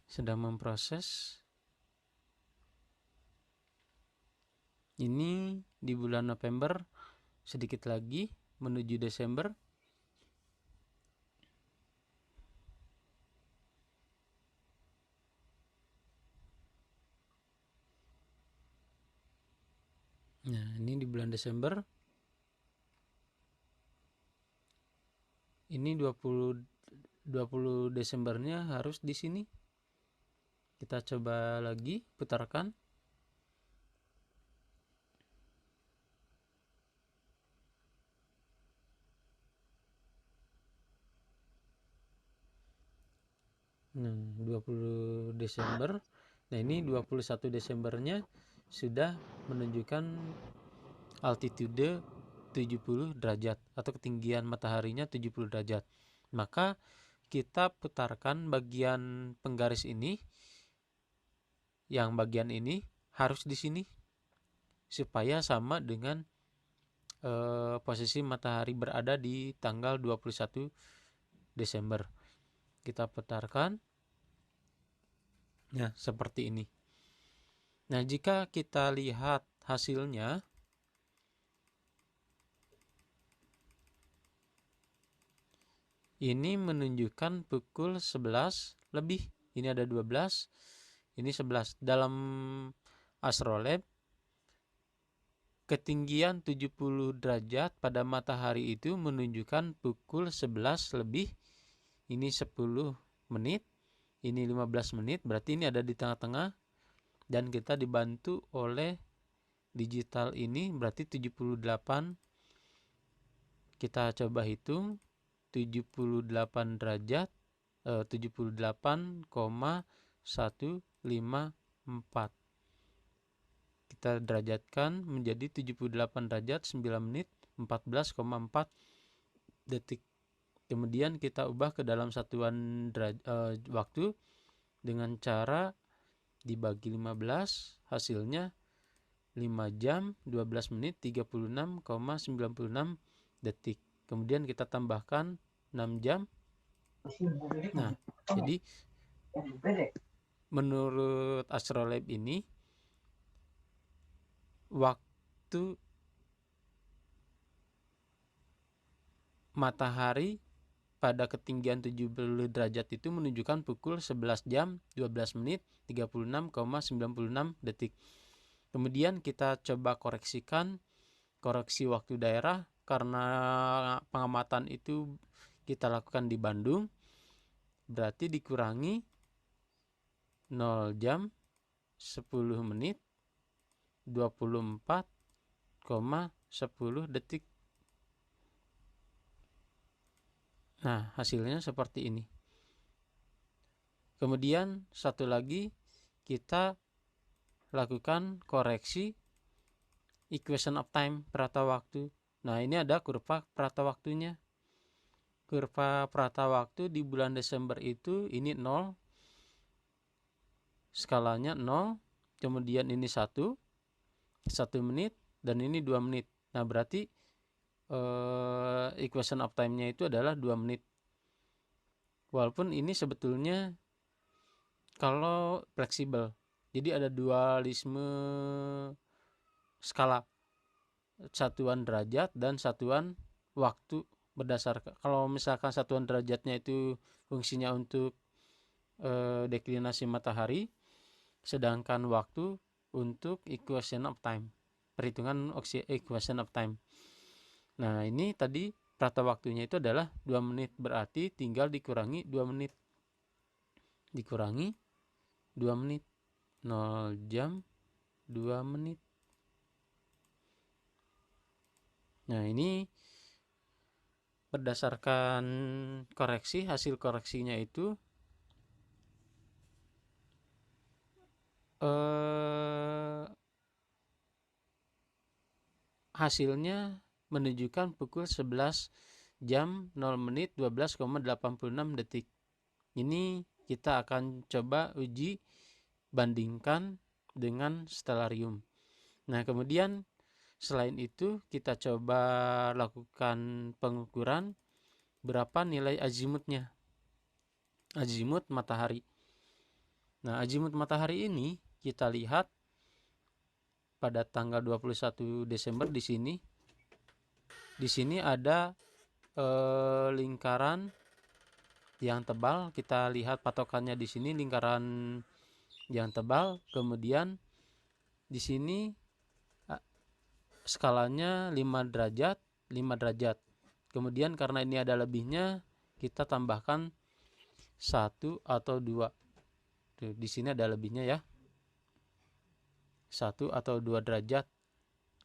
Sedang memproses. Ini di bulan November, sedikit lagi menuju Desember. Nah, ini di bulan Desember. Ini 20 Desembernya harus di sini. Kita coba lagi putarkan. Nah, 20 Desember. Nah, ini 21 Desembernya sudah menunjukkan altitude 70 derajat atau ketinggian mataharinya 70 derajat. Maka kita putarkan bagian penggaris ini, yang bagian ini harus di sini supaya sama dengan posisi matahari berada di tanggal 21 Desember. Kita putarkan. Nah, seperti ini. Nah, jika kita lihat hasilnya, ini menunjukkan pukul 11 lebih. Ini ada 12, ini 11. Dalam astrolab, ketinggian 70 derajat pada matahari itu menunjukkan pukul 11 lebih. Ini 10 menit, ini 15 menit, berarti ini ada di tengah-tengah. Dan kita dibantu oleh digital ini, berarti 78. Kita coba hitung 78 derajat, 78,154. Kita derajatkan menjadi 78 derajat 9 menit 14,4 detik. Kemudian kita ubah ke dalam satuan waktu dengan cara dibagi 15, hasilnya 5 jam 12 menit 36,96 detik. Kemudian kita tambahkan 6 jam. Nah, jadi menurut astrolab ini waktu matahari pada ketinggian 70 derajat itu menunjukkan pukul 11 jam 12 menit 36,96 detik. Kemudian kita coba koreksi waktu daerah, karena pengamatan itu kita lakukan di Bandung, berarti dikurangi 0 jam 10 menit 24,10 detik. Nah, hasilnya seperti ini. Kemudian satu lagi, kita lakukan koreksi equation of time, perata waktu. Nah, ini ada kurva perata waktunya. Kurva perata waktu di bulan Desember itu ini 0, skalanya 0, kemudian ini 1 menit, dan ini 2 menit. Nah, berarti equation of time-nya itu adalah 2 menit. Walaupun ini sebetulnya kalau fleksibel, jadi ada dualisme skala, satuan derajat dan satuan waktu berdasarkan, kalau misalkan satuan derajatnya itu fungsinya untuk deklinasi matahari, sedangkan waktu untuk equation of time, perhitungan equation of time. Nah, ini tadi perata waktunya itu adalah 2 menit, berarti tinggal dikurangi 2 menit. Dikurangi 2 menit. 0 jam 2 menit. Nah, ini berdasarkan koreksi, hasil koreksinya itu hasilnya menunjukkan pukul 11 jam 0 menit 12,86 detik. Ini kita akan coba uji bandingkan dengan stellarium. Nah, kemudian selain itu kita coba lakukan pengukuran berapa nilai azimutnya, azimut matahari. Nah, azimut matahari ini kita lihat pada tanggal 21 Desember di sini. Di sini ada lingkaran yang tebal. Kita lihat patokannya di sini lingkaran yang tebal. Kemudian di sini skalanya 5 derajat, 5 derajat. Kemudian karena ini ada lebihnya, kita tambahkan 1 atau 2. Tuh, di sini ada lebihnya ya. 1 atau 2 derajat.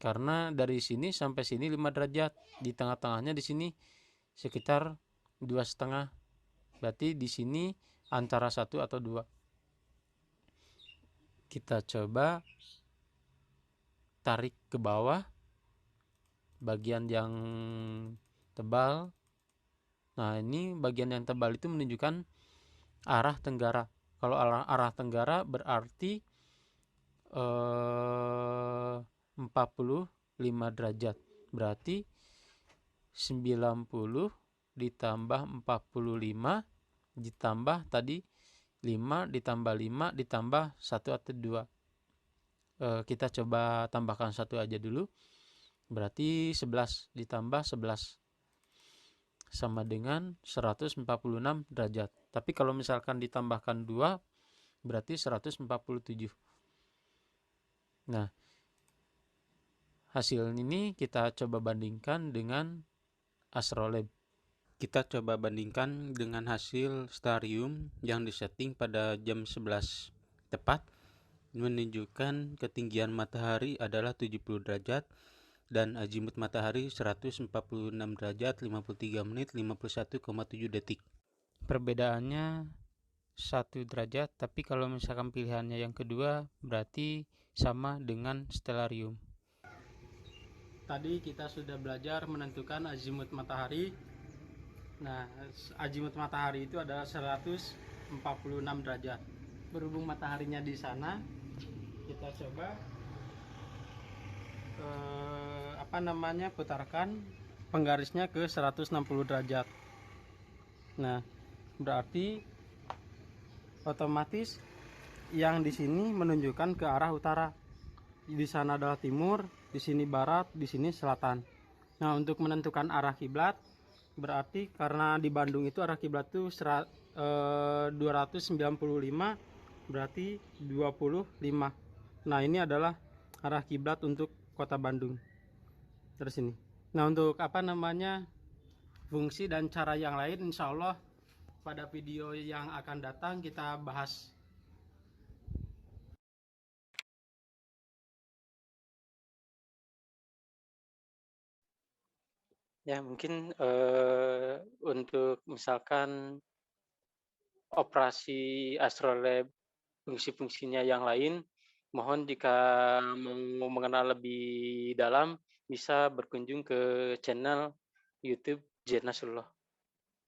Karena dari sini sampai sini 5 derajat. Di tengah-tengahnya di sini sekitar 2,5. Berarti di sini antara 1 atau 2. Kita coba tarik ke bawah bagian yang tebal. Nah, ini bagian yang tebal itu menunjukkan arah tenggara. Kalau arah tenggara berarti 45 derajat. Berarti 90 ditambah 45 ditambah tadi 5 ditambah 5 ditambah 1 atau 2. Kita coba tambahkan 1 aja dulu. Berarti 11 ditambah 11 sama dengan 146 derajat. Tapi kalau misalkan ditambahkan 2 berarti 147. Nah, hasil ini kita coba bandingkan dengan astrolabe. Kita coba bandingkan dengan hasil stellarium yang disetting pada jam 11 tepat, menunjukkan ketinggian matahari adalah 70 derajat dan azimut matahari 146 derajat 53 menit 51,7 detik. Perbedaannya 1 derajat, tapi kalau misalkan pilihannya yang kedua berarti sama dengan stellarium. Tadi kita sudah belajar menentukan azimut matahari. Nah, azimut matahari itu adalah 146 derajat. Berhubung mataharinya di sana, kita coba putarkan penggarisnya ke 160 derajat. Nah, berarti otomatis yang di sini menunjukkan ke arah utara. Di sana adalah timur, di sini barat, di sini selatan. Nah, untuk menentukan arah kiblat berarti karena di Bandung itu arah kiblat itu 295 berarti 25. Nah, ini adalah arah kiblat untuk Kota Bandung. Terus ini. Nah, untuk fungsi dan cara yang lain insya Allah pada video yang akan datang kita bahas. Ya, mungkin untuk misalkan operasi astrolabe fungsi-fungsinya yang lain, mohon jika mau mengenal lebih dalam bisa berkunjung ke channel YouTube Jen Nasrullah.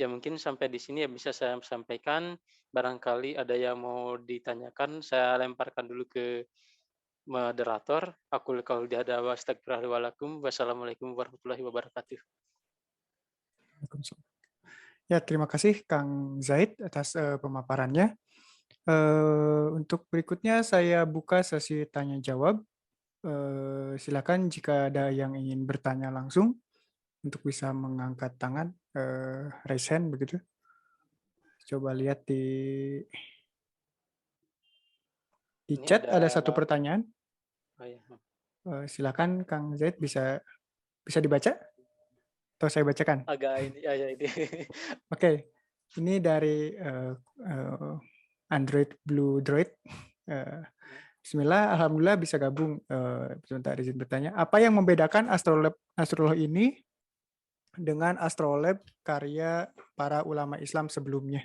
Ya, mungkin sampai di sini ya bisa saya sampaikan. Barangkali ada yang mau ditanyakan, saya lemparkan dulu ke moderator. Aku qauli hadza wa astaghfirullahi wa lakum. Wassalamualaikum warahmatullahi wabarakatuh. Waalaikumsalam. Ya, terima kasih Kang Zaid atas pemaparannya. Untuk berikutnya saya buka sesi tanya jawab. Silakan jika ada yang ingin bertanya langsung untuk bisa mengangkat tangan, raise hand begitu. Coba lihat di Ini chat ada ada satu pertanyaan. Oh, ya. Silakan Kang Zaid bisa dibaca atau saya bacakan? Agak ini ya ini. Oke, ini dari Android Blue Droid. Bismillah, alhamdulillah bisa gabung. Sebentar izin bertanya, apa yang membedakan astrolab ini dengan astrolab karya para ulama Islam sebelumnya?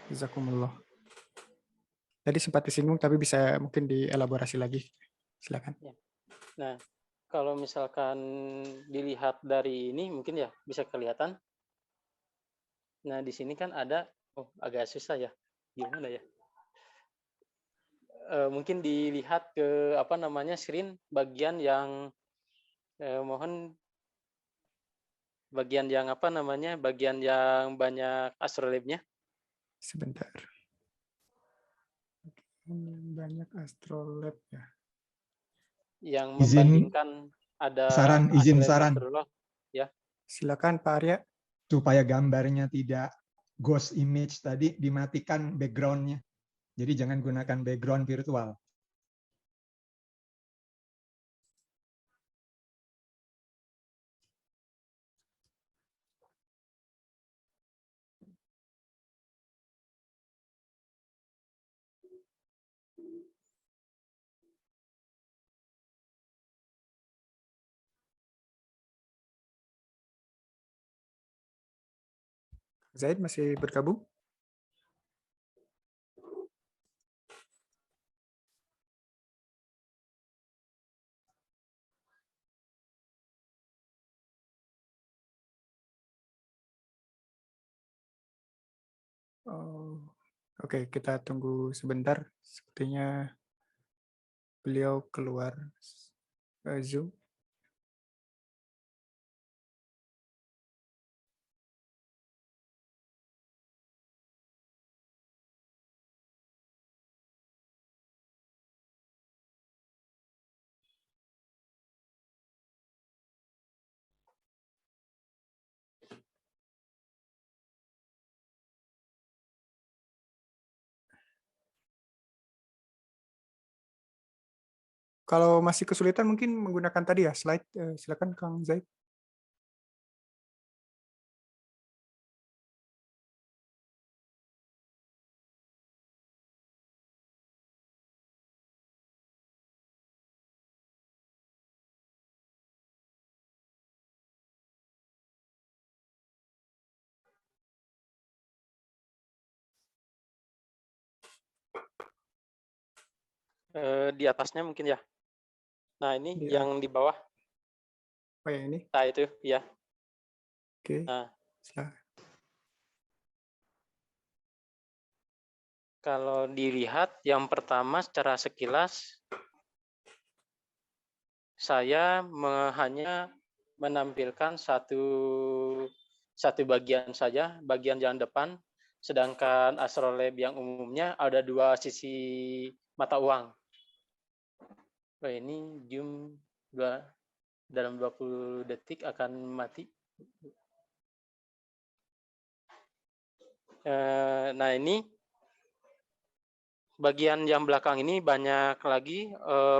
Jazakumullah. Tadi sempat disinggung tapi bisa mungkin dielaborasi lagi. Silakan. Nah, kalau misalkan dilihat dari ini mungkin ya bisa kelihatan. Nah, di sini kan ada agak susah ya. Gimana ya? mungkin dilihat ke apa namanya screen bagian yang mohon bagian yang apa namanya bagian yang banyak astrolabnya. Sebentar. Banyak astrolab ya. Yang Izin membandingkan ada izin astrolab saran Nasrullah. Ya. Silakan Pak Arya. supaya gambarnya tidak ghost image tadi dimatikan backgroundnya. Jadi jangan gunakan background virtual. Zaid masih bergabung? Oh, oke, kita tunggu sebentar. Sepertinya beliau keluar Zoom. Kalau masih kesulitan mungkin menggunakan tadi ya slide. Silakan Kang Zaid. Di atasnya mungkin ya. Nah, ini Di yang di bawah. Oh yang ini. Nah, itu ya. Oke. Nah, Silakan. kalau dilihat yang pertama secara sekilas saya hanya menampilkan satu bagian saja, bagian yang depan, sedangkan astrolab yang umumnya ada dua sisi mata uang. Oh, ini Zoom dalam 20 detik akan mati. Nah, ini bagian yang belakang ini banyak lagi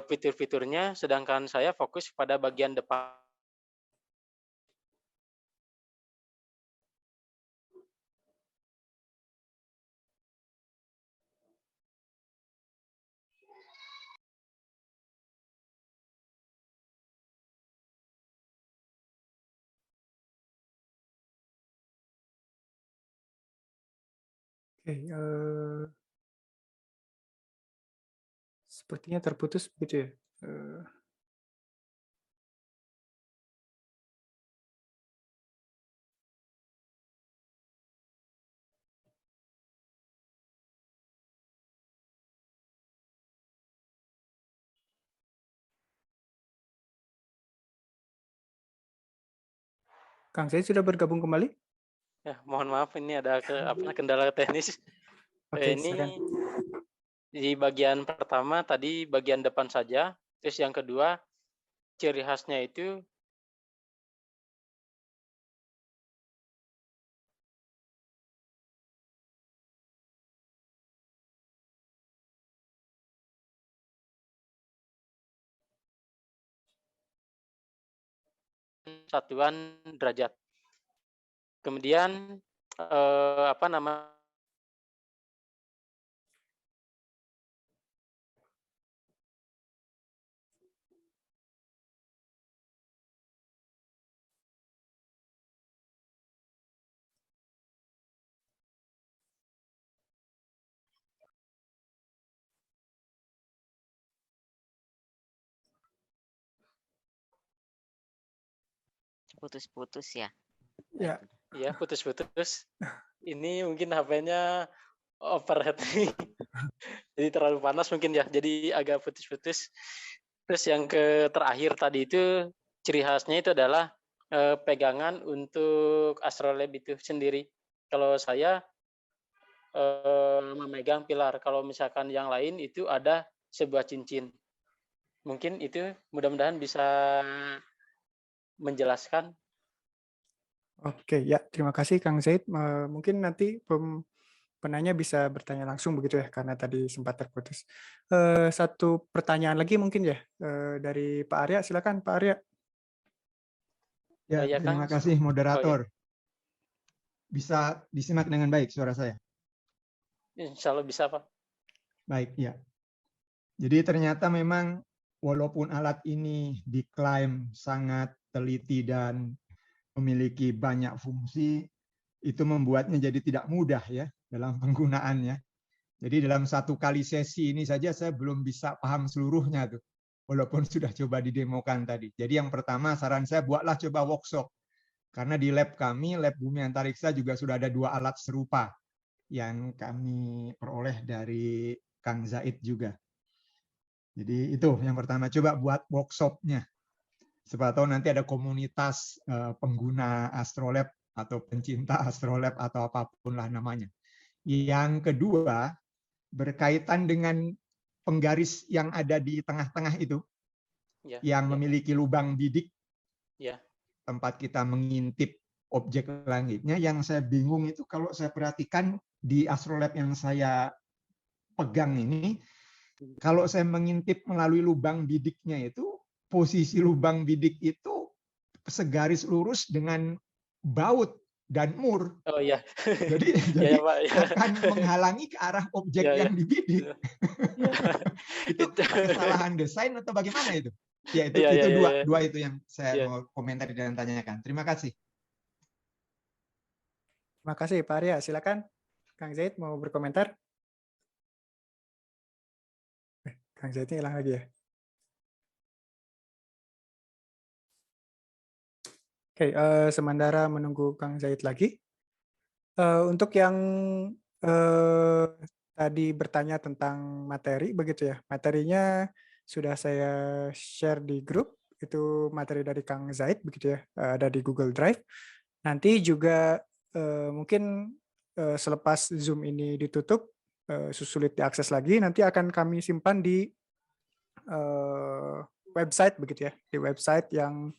fitur-fiturnya, sedangkan saya fokus pada bagian depan. Oke. Sepertinya terputus begitu ya. Kang Zaid sudah bergabung kembali? Ya, mohon maaf ini ada kendala teknis. Oke, Ini silakan. di bagian pertama tadi bagian depan saja, terus yang kedua ciri khasnya itu satuan derajat. Kemudian apa nama Putus-putus ya. Ya, ya putus-putus. Ini mungkin HP-nya overheat. Jadi terlalu panas mungkin ya, jadi agak putus-putus. Terus yang terakhir tadi itu ciri khasnya itu adalah pegangan untuk astrolab itu sendiri. Kalau saya memegang pilar, kalau misalkan yang lain itu ada sebuah cincin. Mungkin itu mudah-mudahan bisa menjelaskan. Oke, ya terima kasih Kang Zaid. Mungkin nanti penanya bisa bertanya langsung begitu ya, karena tadi sempat terputus. Satu pertanyaan lagi mungkin ya, dari Pak Arya. Silakan Pak Arya. Ya, Ya Kang. terima kasih Oh, ya. moderator. Bisa disimak dengan baik suara saya? Insya Allah bisa Pak. Baik, ya. Jadi ternyata memang walaupun alat ini diklaim sangat teliti dan memiliki banyak fungsi, itu membuatnya jadi tidak mudah ya dalam penggunaannya. Jadi dalam satu kali sesi ini saja saya belum bisa paham seluruhnya tuh. Walaupun sudah coba didemokan tadi. Jadi yang pertama saran saya buatlah coba workshop. Karena di lab kami, lab Bumi Antariksa juga sudah ada 2 alat serupa yang kami peroleh dari Kang Zaid juga. Jadi itu yang pertama, coba buat workshopnya. Siapa tahu nanti ada komunitas pengguna Astrolab atau pencinta Astrolab atau apapun lah namanya. Yang kedua, berkaitan dengan penggaris yang ada di tengah-tengah itu, Ya, yang ya, memiliki lubang bidik, ya. tempat kita mengintip objek langitnya. Yang saya bingung itu kalau saya perhatikan di Astrolab yang saya pegang ini, kalau saya mengintip melalui lubang bidiknya itu, posisi lubang bidik itu segaris lurus dengan baut dan mur. Oh iya. Jadi Ya, ya, Pak, ya. akan menghalangi ke arah objek Ya, ya. yang dibidik. Ya. Itu kesalahan desain atau bagaimana itu? Ya, itu Ya, ya, ya, ya. dua itu yang saya Ya. mau komentar dan tanyakan. Terima kasih. Terima kasih Pak Arya. Silakan Kang Zaid mau berkomentar. Kang Zaidnya hilang lagi ya. Oke, sementara menunggu Kang Zaid lagi. Untuk yang tadi bertanya tentang materi begitu ya. Materinya sudah saya share di grup. Itu materi dari Kang Zaid begitu ya. Ada di Google Drive. Nanti juga mungkin selepas Zoom ini ditutup, sulit diakses lagi, nanti akan kami simpan di website begitu ya, di website yang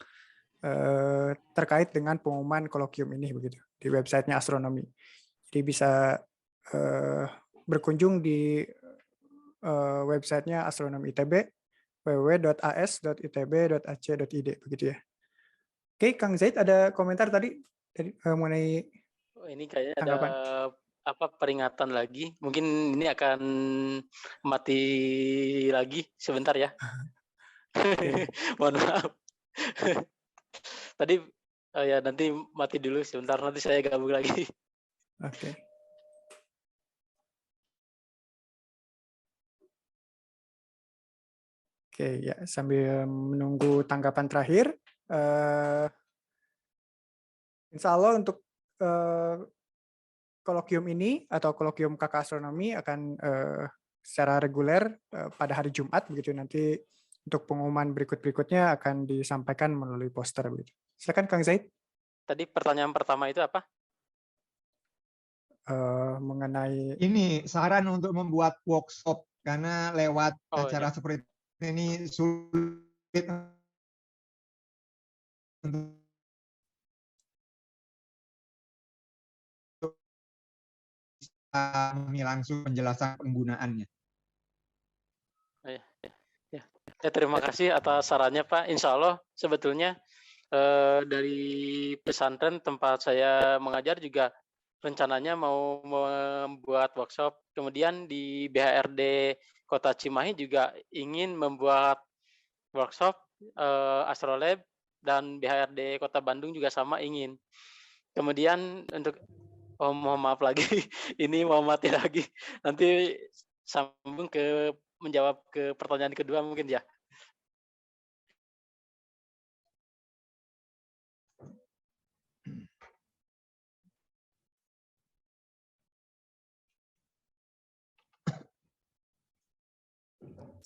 terkait dengan pengumuman kolokium ini begitu, di websitenya astronomi. Jadi bisa berkunjung di websitenya astronomi ITB, www.as.itb.ac.id begitu ya. Oke, Kang Zaid ada komentar tadi mengenai Oh, ini kayaknya tanggapan. ada peringatan lagi. Mungkin ini akan mati lagi sebentar ya. Mohon maaf. Tadi ya nanti mati dulu sebentar, nanti saya gabung lagi. Oke. Oke, ya sambil menunggu tanggapan terakhir, insya Allah untuk kolokium ini atau kolokium kakak astronomi akan secara reguler pada hari Jumat begitu. Nanti untuk pengumuman berikutnya akan disampaikan melalui poster begitu. Silakan Kang Zaid. Tadi pertanyaan pertama itu apa? Mengenai Ini saran untuk membuat workshop karena lewat acara ya. seperti ini sulit untuk langsung penjelasan penggunaannya. Ya, terima kasih atas sarannya Pak. Insya Allah sebetulnya dari pesantren tempat saya mengajar juga rencananya mau membuat workshop. Kemudian di BHRD Kota Cimahi juga ingin membuat workshop Astrolab, dan BHRD Kota Bandung juga sama ingin. Kemudian untuk mohon maaf lagi, ini mau mati lagi. Nanti sambung menjawab ke pertanyaan kedua mungkin ya.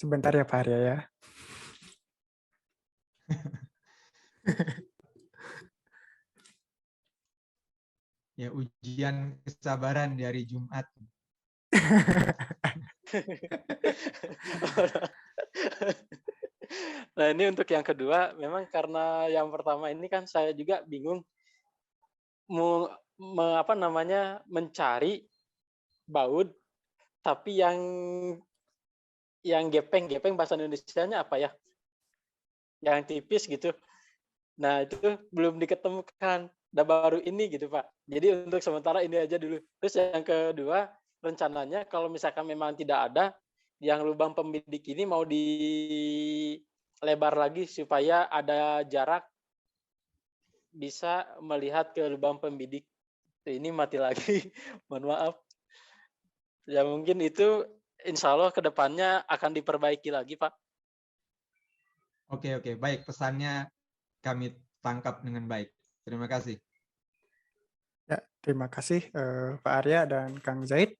Sebentar ya Pak Arya ya. Ya, ujian kesabaran di hari Jumat. Nah, ini untuk yang kedua, memang karena yang pertama ini kan saya juga bingung mencari baut tapi yang gepeng bahasa Indonesianya apa ya? Yang tipis gitu. Nah, itu belum diketemukan. Nah, baru ini gitu, Pak. Jadi untuk sementara ini aja dulu. Terus yang kedua, rencananya kalau misalkan memang tidak ada, yang lubang pembidik ini mau dilebar lagi supaya ada jarak bisa melihat ke lubang pembidik. Ini mati lagi. Mohon maaf. Ya mungkin itu insya Allah ke depannya akan diperbaiki lagi, Pak. Oke, baik. Pesannya kami tangkap dengan baik. Terima kasih. Ya, terima kasih Pak Arya dan Kang Zaid.